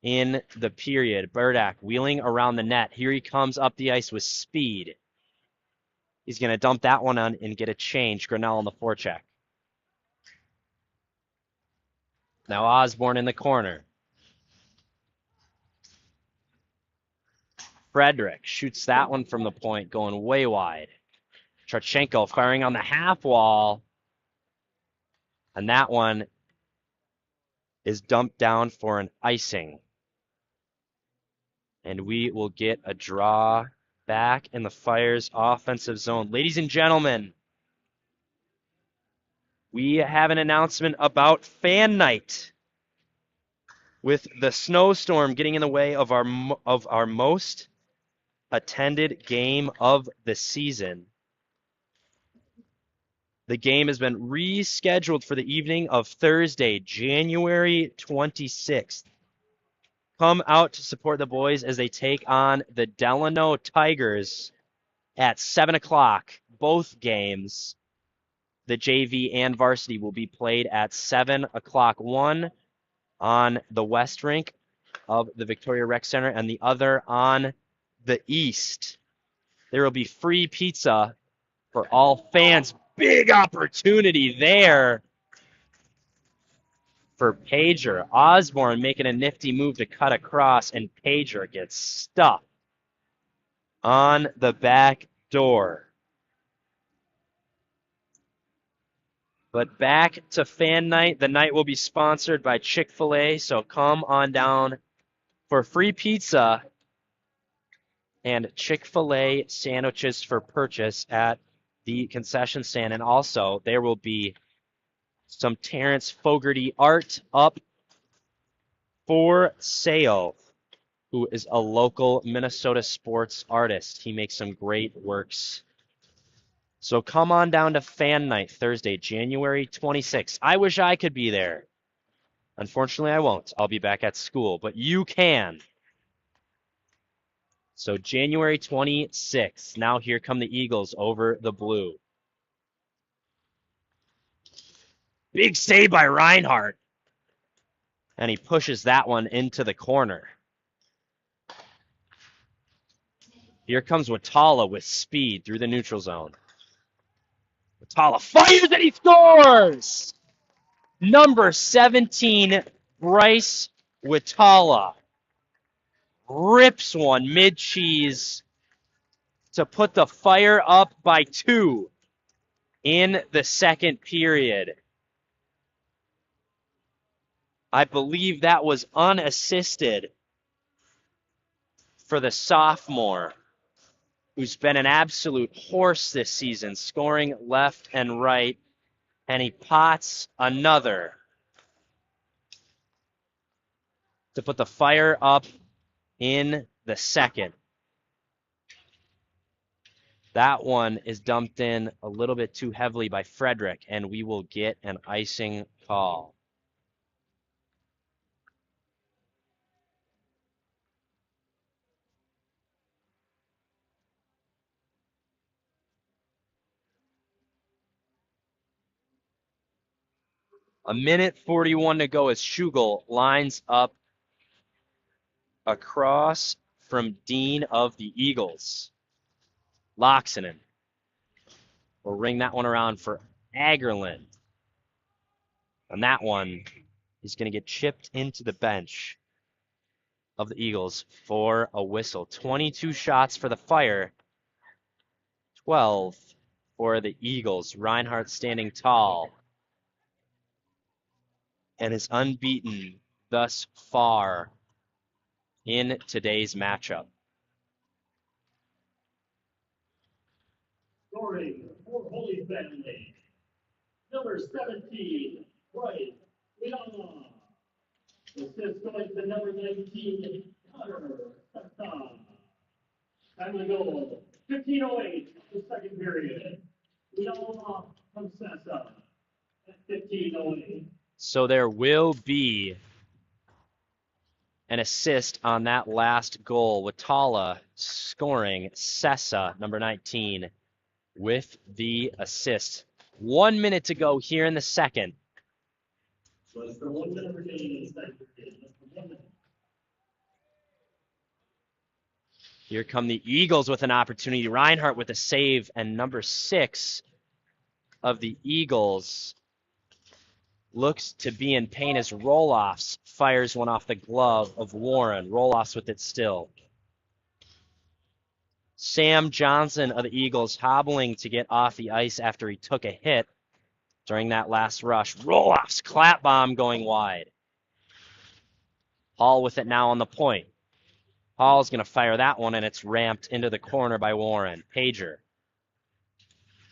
in the period. Burdak wheeling around the net. Here he comes up the ice with speed. He's going to dump that one on and get a change. Grinnell on the forecheck. Now Osborne in the corner. Frederick shoots that one from the point, going way wide. Trachenko firing on the half wall. And that one is dumped down for an icing. And we will get a draw back in the Fire's offensive zone. Ladies and gentlemen, we have an announcement about Fan Night. With the snowstorm getting in the way of our most attended game of the season, the game has been rescheduled for the evening of Thursday, January 26th. Come out to support the boys as they take on the Delano Tigers at 7 o'clock. Both games, the JV and varsity, will be played at 7 o'clock. One on the west rink of the Victoria Rec Center and the other on the east. There will be free pizza for all fans. Big opportunity there for Pager. Osborne making a nifty move to cut across, and Pager gets stuck on the back door. But back to Fan Night. The night will be sponsored by Chick-fil-A, so come on down for free pizza and Chick-fil-A sandwiches for purchase at the concession stand. And also, there will be some Terrence Fogarty art up for sale, who is a local Minnesota sports artist. He makes some great works. So come on down to Fan Night Thursday, January 26th. I wish I could be there. Unfortunately, I won't. I'll be back at school, but you can. So January 26th. Now here come the Eagles over the Blue. Big save by Reinhardt. And he pushes that one into the corner. Here comes Watala with speed through the neutral zone. Watala fires and he scores! Number 17, Bryce Watala rips one mid-cheese to put the Fire up by 2 in the second period. I believe that was unassisted for the sophomore, who's been an absolute horse this season, scoring left and right, and he pots another to put the Fire up in the second. That one is dumped in a little bit too heavily by Frederick, and we will get an icing call. A minute 41 to go as Schugel lines up across from Dean of the Eagles. Loxonen will ring that one around for Agerlin. And that one is going to get chipped into the bench of the Eagles for a whistle. 22 shots for the Fire, 12 for the Eagles. Reinhardt standing tall and is unbeaten thus far in today's matchup. Scoring for Holy Family. Number 17, Bryce Leon. Assist going to number 19, Connor Sata. Time to go. 15:08, the second period. Leon from Sessa at 15:08. So there will be an assist on that last goal. Watala scoring, Sessa, number 19, with the assist. 1 minute to go here in the second. So it's for 1 minute remaining in the second period. Here come the Eagles with an opportunity. Reinhardt with a save, and number 6 of the Eagles looks to be in pain as Roloffs fires one off the glove of Warren. Roloffs with it still. Sam Johnson of the Eagles hobbling to get off the ice after he took a hit during that last rush. Roloffs clap bomb going wide. Hall with it now on the point. Hall's going to fire that one, and it's ramped into the corner by Warren. Pager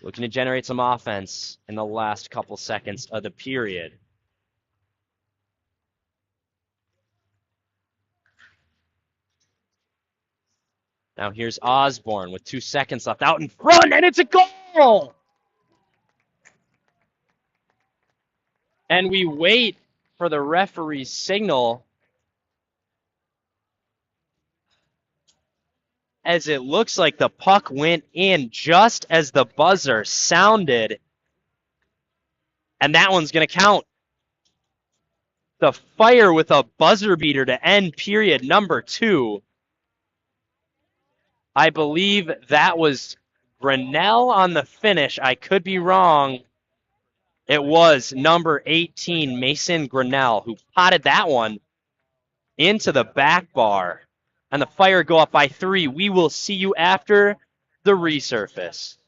looking to generate some offense in the last couple seconds of the period. Now here's Osborne with 2 seconds left out in front, and it's a goal! And we wait for the referee's signal as it looks like the puck went in just as the buzzer sounded, and that one's going to count. The Fire with a buzzer beater to end period number 2. I believe that was Grinnell on the finish. I could be wrong. It was number 18, Mason Grinnell, who potted that one into the back bar. And the Fire go up by 3. We will see you after the resurface.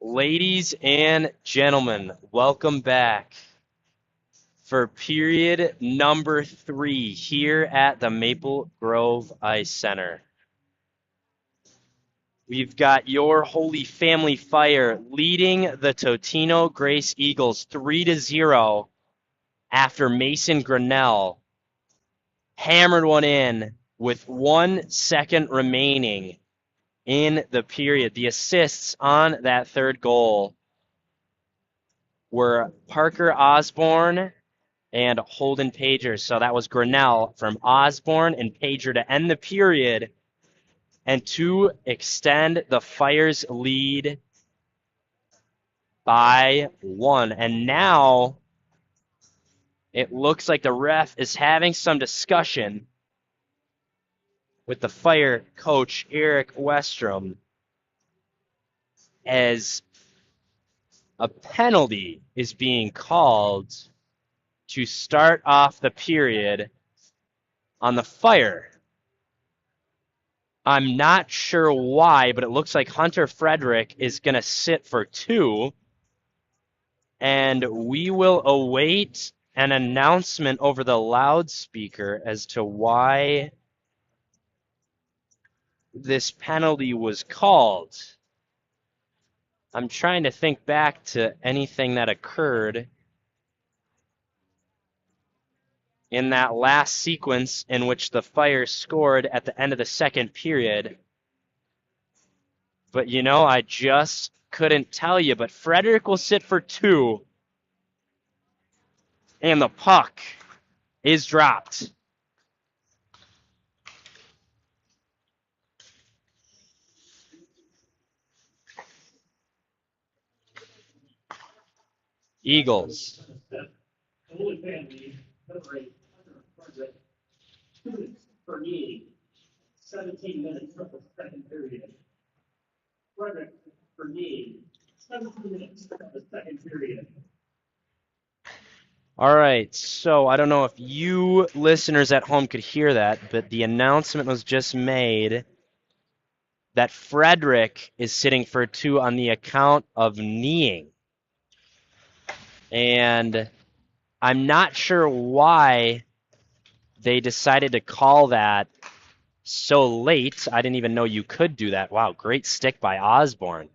Ladies and gentlemen, welcome back for period number 3 here at the Maple Grove Ice Center. We've got your Holy Family Fire leading the Totino Grace Eagles 3-0 after Mason Grinnell hammered one in with 1 second remaining in the period. The assists on that third goal were Parker Osborne and Holden Pager. So that was Grinnell from Osborne and Pager to end the period and to extend the Fire's lead by 1. And now it looks like the ref is having some discussion with the Fire coach, Eric Westrom, as a penalty is being called to start off the period on the Fire. I'm not sure why, but it looks like Hunter Frederick is going to sit for 2, and we will await an announcement over the loudspeaker as to why this penalty was called. I'm trying to think back to anything that occurred in that last sequence in which the Fire scored at the end of the second period. But, I just couldn't tell you. But Frederick will sit for 2, and the puck is dropped. Eagles. Holy Family, number 8, Frederick, 2 for me, 17 minutes of the second period. Frederick, for me, 17 minutes of the second period. All right, so I don't know if you listeners at home could hear that, but the announcement was just made that Frederick is sitting for 2 on the account of kneeing. And I'm not sure why they decided to call that so late. I didn't even know you could do that. Wow, great stick by Osborne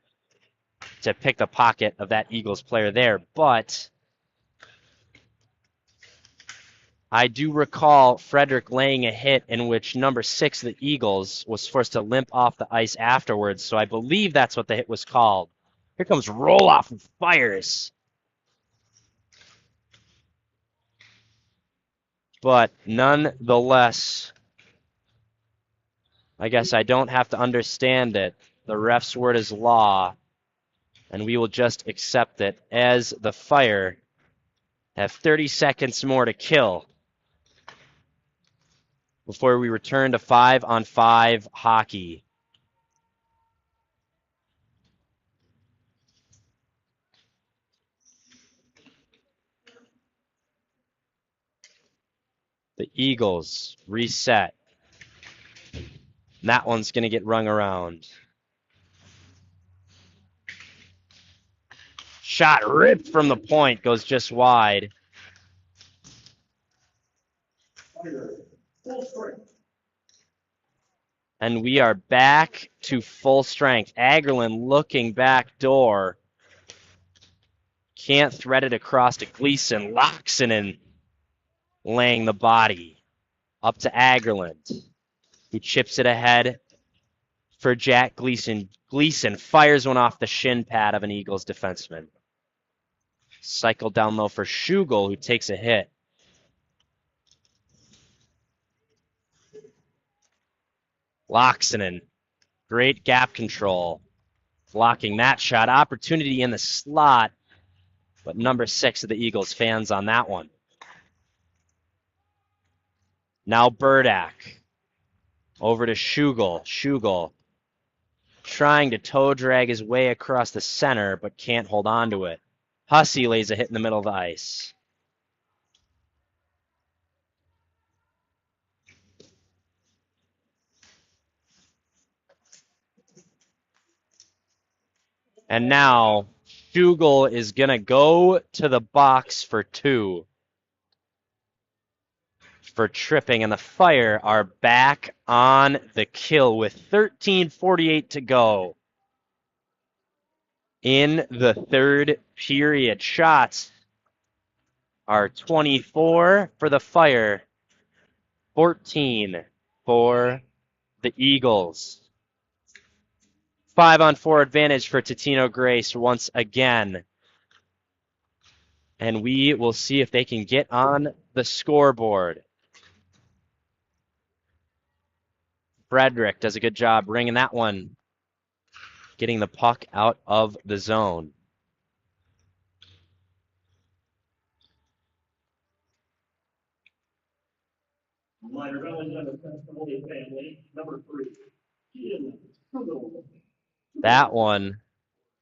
to pick the pocket of that Eagles player there. But I do recall Frederick laying a hit in which number 6 of the Eagles was forced to limp off the ice afterwards. So I believe that's what the hit was called. Here comes Roloff and fires. But nonetheless, I guess I don't have to understand it. The ref's word is law, and we will just accept it as the Fire have 30 seconds more to kill before we return to 5-on-5 hockey. The Eagles reset. And that one's going to get rung around. Shot ripped from the point, goes just wide. And we are back to full strength. Agerlin looking back door. Can't thread it across to Gleason. Loxonen laying the body up to Agerlin, who chips it ahead for Jack Gleason. Gleason fires one off the shin pad of an Eagles defenseman. Cycle down low for Schugel, who takes a hit. Loxonen, great gap control, blocking that shot. Opportunity in the slot, but number 6 of the Eagles fans on that one. Now Burdak over to Schugel. Schugel trying to toe drag his way across the center, but can't hold on to it. Hussey lays a hit in the middle of the ice. And now Schugel is going to go to the box for 2 for tripping, and the Fire are back on the kill with 13:48 to go in the third period. Shots are 24 for the Fire, 14 for the Eagles. 5-on-4 advantage for Totino Grace once again. And we will see if they can get on the scoreboard. Frederick does a good job ringing that one, getting the puck out of the zone. Minor Valentine family, number 3. That one.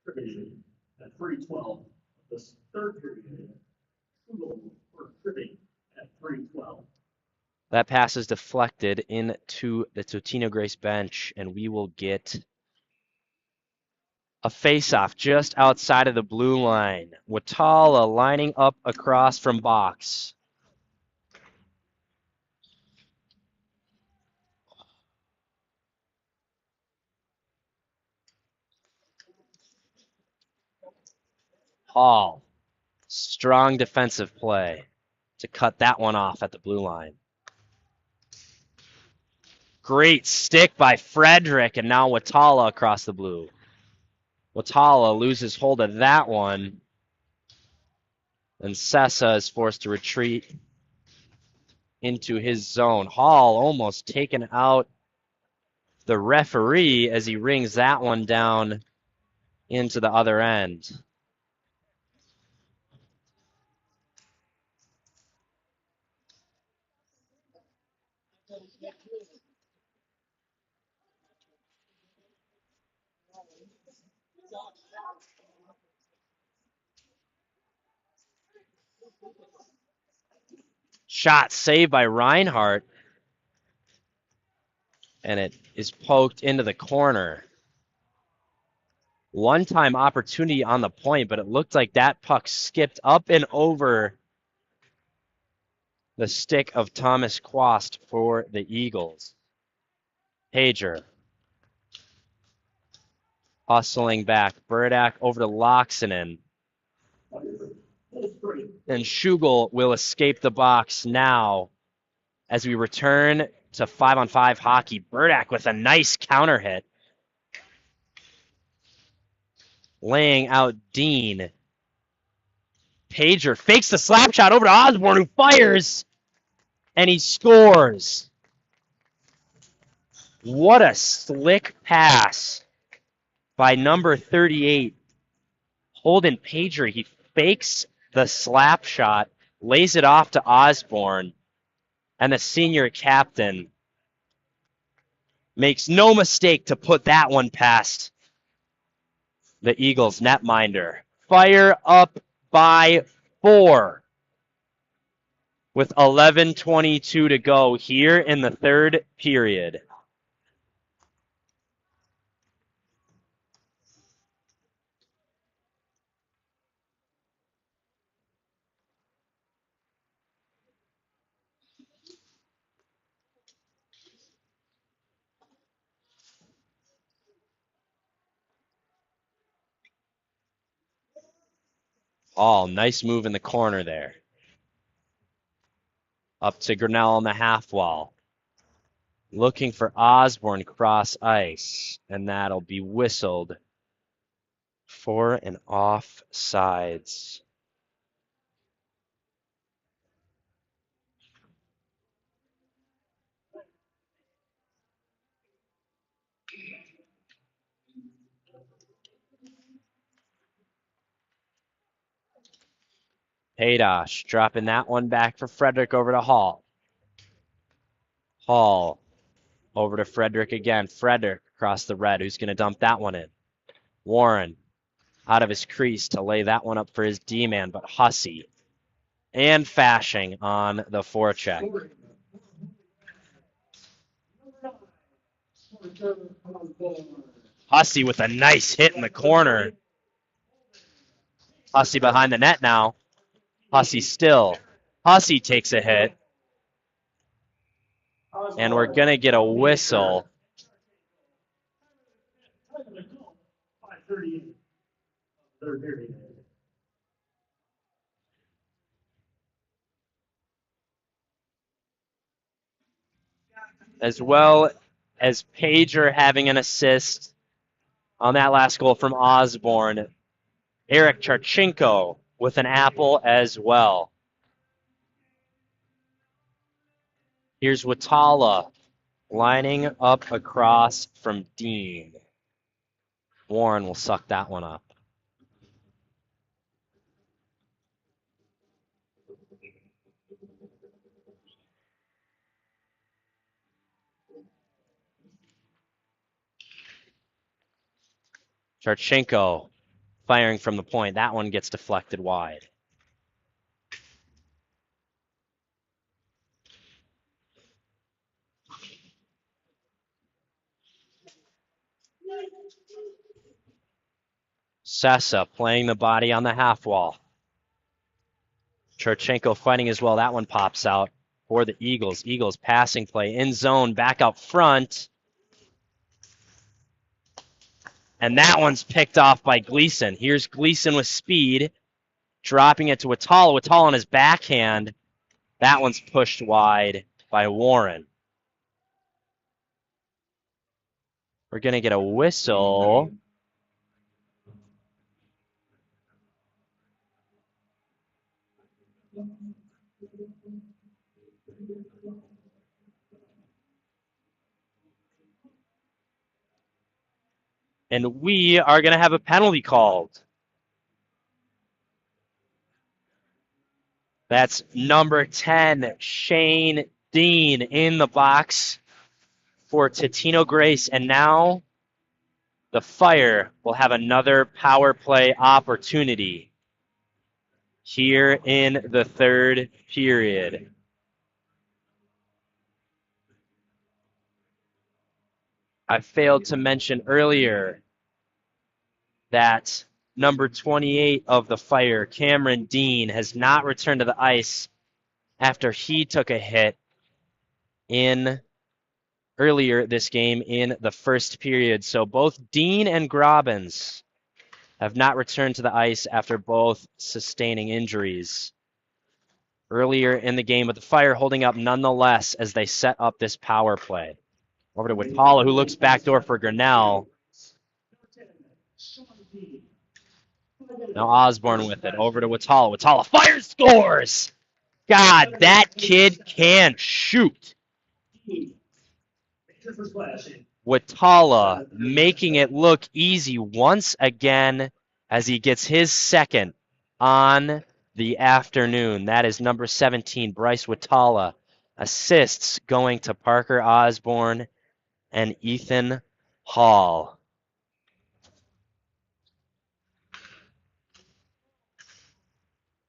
At 3:12. This third period. For tripping at 3:12. That pass is deflected into the Totino Grace bench, and we will get a face-off just outside of the blue line. Watala lining up across from box. Hall, strong defensive play to cut that one off at the blue line. Great stick by Frederick, and now Watala across the blue. Watala loses hold of that one, and Sessa is forced to retreat into his zone. Hall almost taken out the referee as he rings that one down into the other end. Shot saved by Reinhardt, and it is poked into the corner. One-time opportunity on the point, but it looked like that puck skipped up and over the stick of Thomas Quast for the Eagles. Pager hustling back. Burdak over to Loxonen. And Schugel will escape the box now as we return to 5-on-5 hockey. Burdak with a nice counter hit. Laying out Dean. Pager fakes the slap shot over to Osborne, who fires, and he scores. What a slick pass by number 38, Holden Pager. He fakes the slap shot, lays it off to Osborne, and the senior captain makes no mistake to put that one past the Eagles netminder. Fire up by 4 with 11:22 to go here in the third period. Oh, nice move in the corner there. Up to Grinnell on the half wall. Looking for Osborne cross ice, and that'll be whistled for an offsides. Haydosh dropping that one back for Frederick over to Hall. Hall over to Frederick again. Frederick across the red. Who's going to dump that one in? Warren out of his crease to lay that one up for his D-man, but Hussey and Fashing on the forecheck. Hussey with a nice hit in the corner Hussey behind the net now. Hussey still. Hussey takes a hit. And we're going to get a whistle. 5:38. Third period. As well as Pager having an assist on that last goal from Osborne. Eric Charchenko with an apple as well. Here's Watala lining up across from Dean. Warren will suck that one up. Charchenko firing from the point. That one gets deflected wide. Sessa playing the body on the half wall. Charchenko fighting as well. That one pops out for the Eagles. Eagles passing play in zone, back out front. And that one's picked off by Gleason. Here's Gleason with speed, dropping it to Watala. Watala on his backhand. That one's pushed wide by Warren. We're going to get a whistle. And we are going to have a penalty called. That's number 10, Shane Dean in the box for Totino Grace. And now the Fire will have another power play opportunity here in the third period. I failed to mention earlier that number 28 of the Fire, Cameron Dean, has not returned to the ice after he took a hit in earlier this game in the first period. So both Dean and Grobbins have not returned to the ice after both sustaining injuries earlier in the game, but the Fire holding up nonetheless as they set up this power play. Over to Watala, who looks backdoor for Grinnell. Now Osborne with it. Over to Watala. Watala fires, scores! God, that kid can shoot. Watala making it look easy once again as he gets his second on the afternoon. That is number 17, Bryce Watala. Assists going to Parker Osborne and Ethan Hall.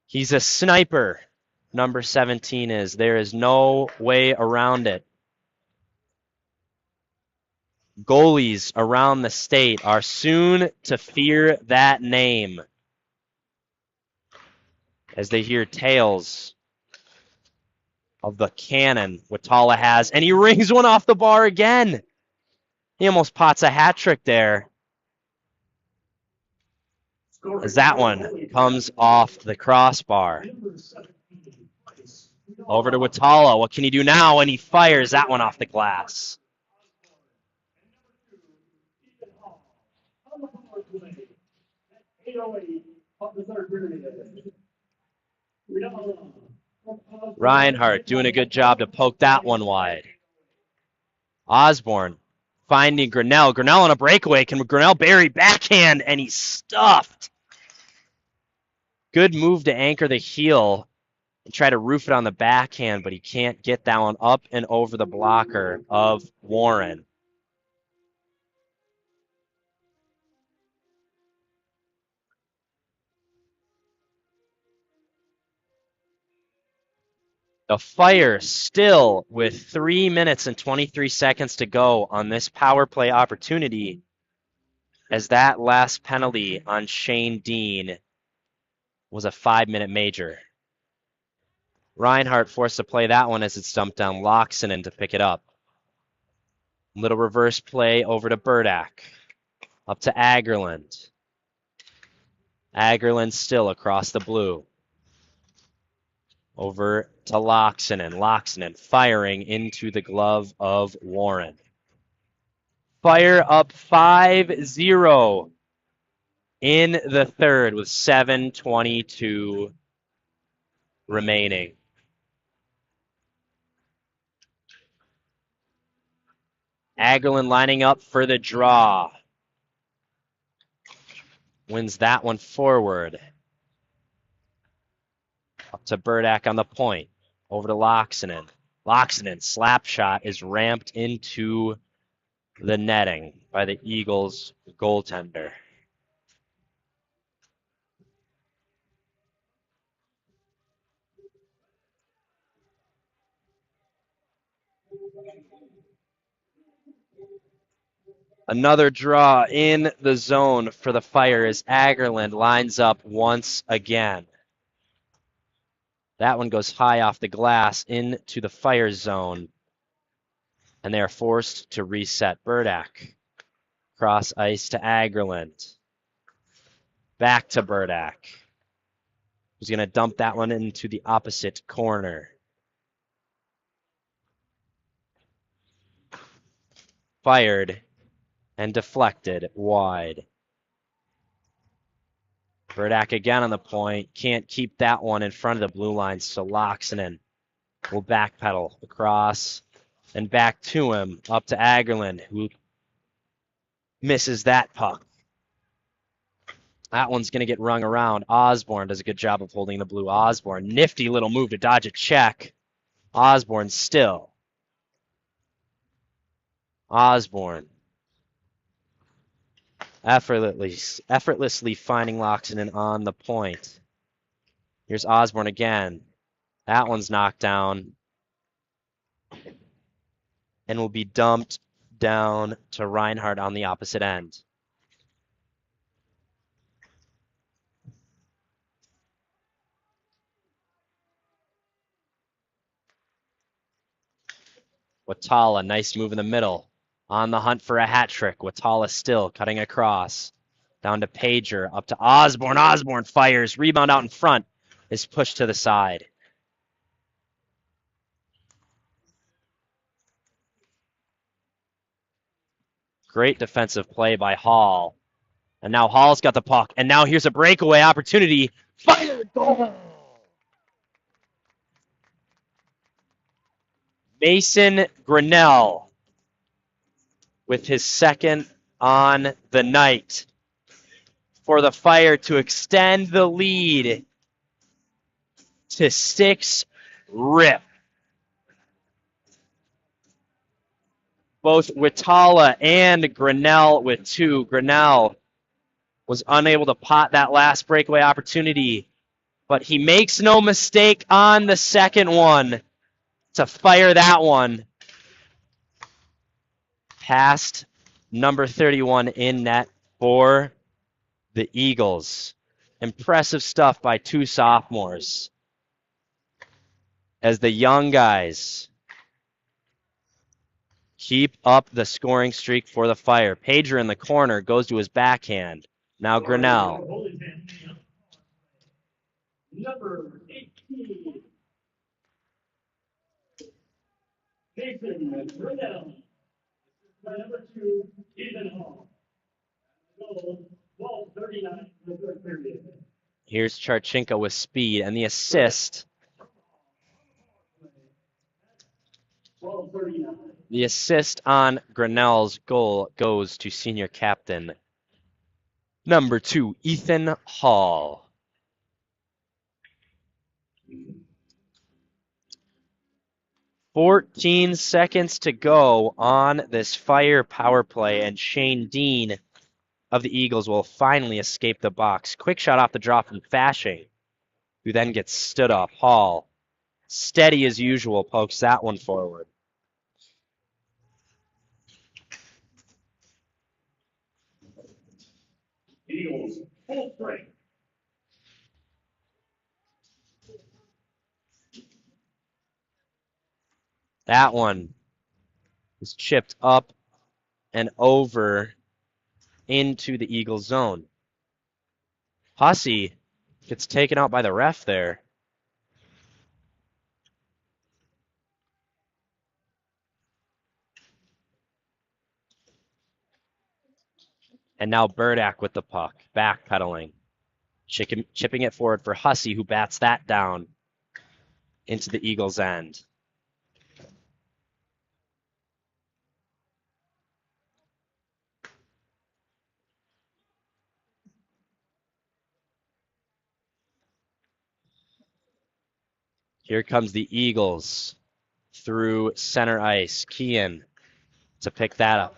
He's a sniper, number 17 is. There is no way around it. Goalies around the state are soon to fear that name as they hear tales of the cannon Watala has. And he rings one off the bar again. He almost pots a hat trick there, as that one comes off the crossbar. Over to Watala. What can he do now? And he fires that one off the glass. Reinhardt doing a good job to poke that one wide. Osborne finding Grinnell. Grinnell on a breakaway. Can Grinnell bury backhand? And he's stuffed. Good move to anchor the heel and try to roof it on the backhand, but he can't get that one up and over the blocker of Warren. The Fire still with 3 minutes and 23 seconds to go on this power play opportunity, as that last penalty on Shane Dean was a 5-minute major. Reinhardt forced to play that one as it stumped down Loxonen to pick it up. Little reverse play over to Burdak. Up to Agerland. Agerland still across the blue. Over to Loxonen. Loxonen firing into the glove of Warren. Fire up 5-0 in the third with 7:22 remaining. Agerland lining up for the draw. Wins that one forward. Up to Burdak on the point. Over to Loxonen. Loxonen slap shot is ramped into the netting by the Eagles goaltender. Another draw in the zone for the Fire as Agerland lines up once again. That one goes high off the glass into the Fire zone. And they are forced to reset. Burdak. Cross ice to Agerland. Back to Burdak. Who's going to dump that one into the opposite corner. Fired and deflected wide. Burdak again on the point. Can't keep that one in front of the blue line, so Loxonen will backpedal across and back to him, up to Agerland, who misses that puck. That one's going to get rung around. Osborne does a good job of holding the blue. Osborne, nifty little move to dodge a check. Osborne still. Osborne. Effortlessly finding Loxonen on the point. Here's Osborne again. That one's knocked down and will be dumped down to Reinhardt on the opposite end. Watala, nice move in the middle. On the hunt for a hat trick. Watala still cutting across. Down to Pager, up to Osborne. Osborne fires. Rebound out in front is pushed to the side. Great defensive play by Hall. And now Hall's got the puck. And now here's a breakaway opportunity. Fire! Goal! Mason Grinnell with his second on the night for the Fire to extend the lead to 6-rip. Both Watala and Grinnell with 2. Grinnell was unable to pot that last breakaway opportunity, but he makes no mistake on the second one to fire that one past number 31 in net for the Eagles. Impressive stuff by 2 sophomores as the young guys keep up the scoring streak for the Fire. Pager in the corner goes to his backhand. Now Grinnell. Number 18. Jason Grinnell. Number 2, Ethan Hall. Goal, 12:39 in the third period. Here's Charchenko with speed, and the assist. 12:39. The assist on Grinnell's goal goes to senior captain number 2, Ethan Hall. 14 seconds to go on this Fire power play, and Shane Dean of the Eagles will finally escape the box. Quick shot off the draw from Fashing, who then gets stood up. Hall, steady as usual, pokes that one forward. Eagles, full strength. That one is chipped up and over into the Eagles zone. Hussey gets taken out by the ref there. And now Burdak with the puck, backpedaling, chipping it forward for Hussey, who bats that down into the Eagles' end. Here comes the Eagles through center ice. Kean to pick that up.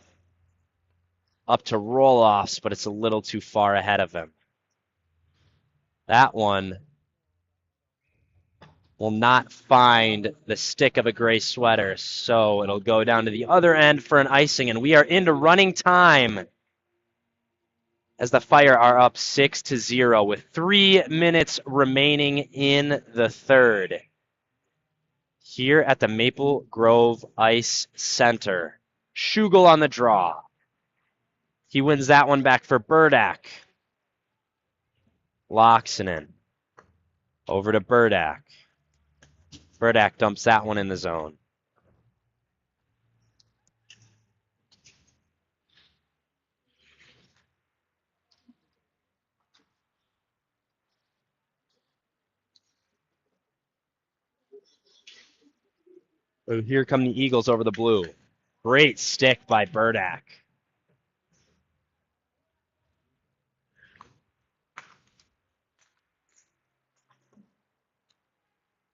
Up to roll-offs, but it's a little too far ahead of him. That one will not find the stick of a gray sweater, so it'll go down to the other end for an icing, and we are into running time as the Fire are up 6-0 with 3 minutes remaining in the third. Here at the Maple Grove Ice Center. Schugel on the draw. He wins that one back for Burdak. Loxonen. Over to Burdak. Burdak dumps that one in the zone. So here come the Eagles over the blue. Great stick by Burdak.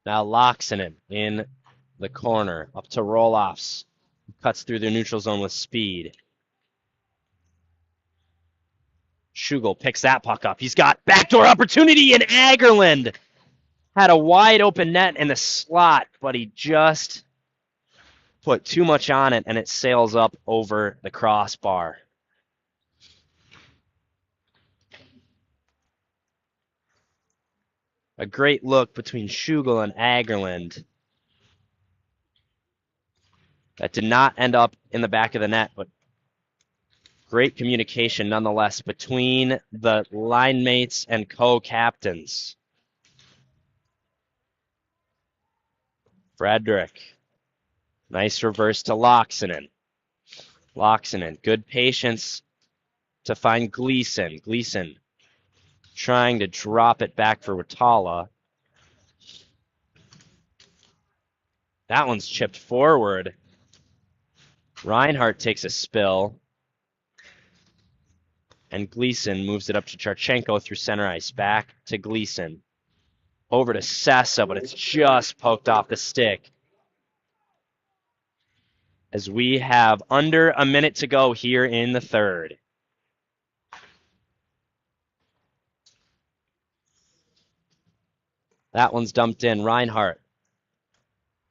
Now Loxonen in the corner, up to roll-offs. Cuts through the neutral zone with speed. Schugel picks that puck up. He's got backdoor opportunity, and Agerland had a wide open net in the slot, but he just put too much on it, and it sails up over the crossbar. A great look between Schugel and Agerland. That did not end up in the back of the net, but great communication nonetheless between the line mates and co-captains. Frederick. Nice reverse to Loxonen. Loxonen, good patience to find Gleason. Gleason trying to drop it back for Watala. That one's chipped forward. Reinhardt takes a spill. And Gleason moves it up to Charchenko through center ice. Back to Gleason. Over to Sessa, but it's just poked off the stick. As we have under a minute to go here in the third. That one's dumped in. Reinhardt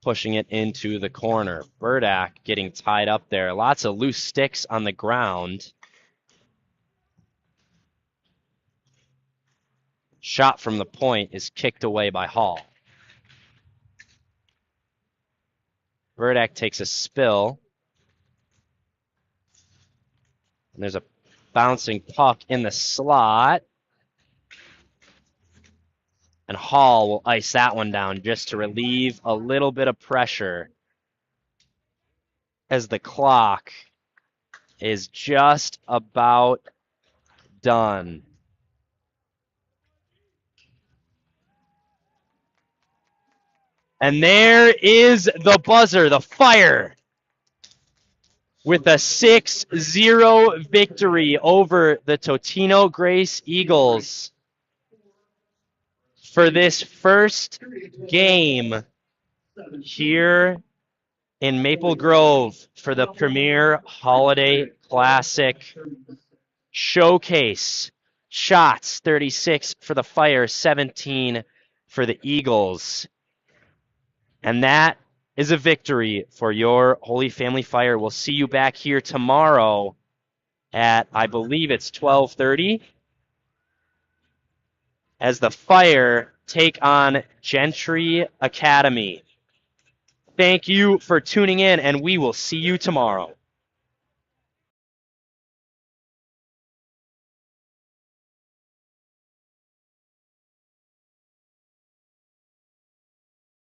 pushing it into the corner. Burdak getting tied up there. Lots of loose sticks on the ground. Shot from the point is kicked away by Hall. Burdak takes a spill. And there's a bouncing puck in the slot. And Hall will ice that one down just to relieve a little bit of pressure as the clock is just about done. And there is the buzzer, the Fire, with a 6-0 victory over the Totino Grace Eagles for this first game here in Maple Grove for the Premier Holiday Classic Showcase. Shots, 36 for the Fire, 17 for the Eagles. And that is a victory for your Holy Family Fire. We'll see you back here tomorrow at, I believe it's 12:30, as the Fire take on Gentry Academy. Thank you for tuning in, and we will see you tomorrow.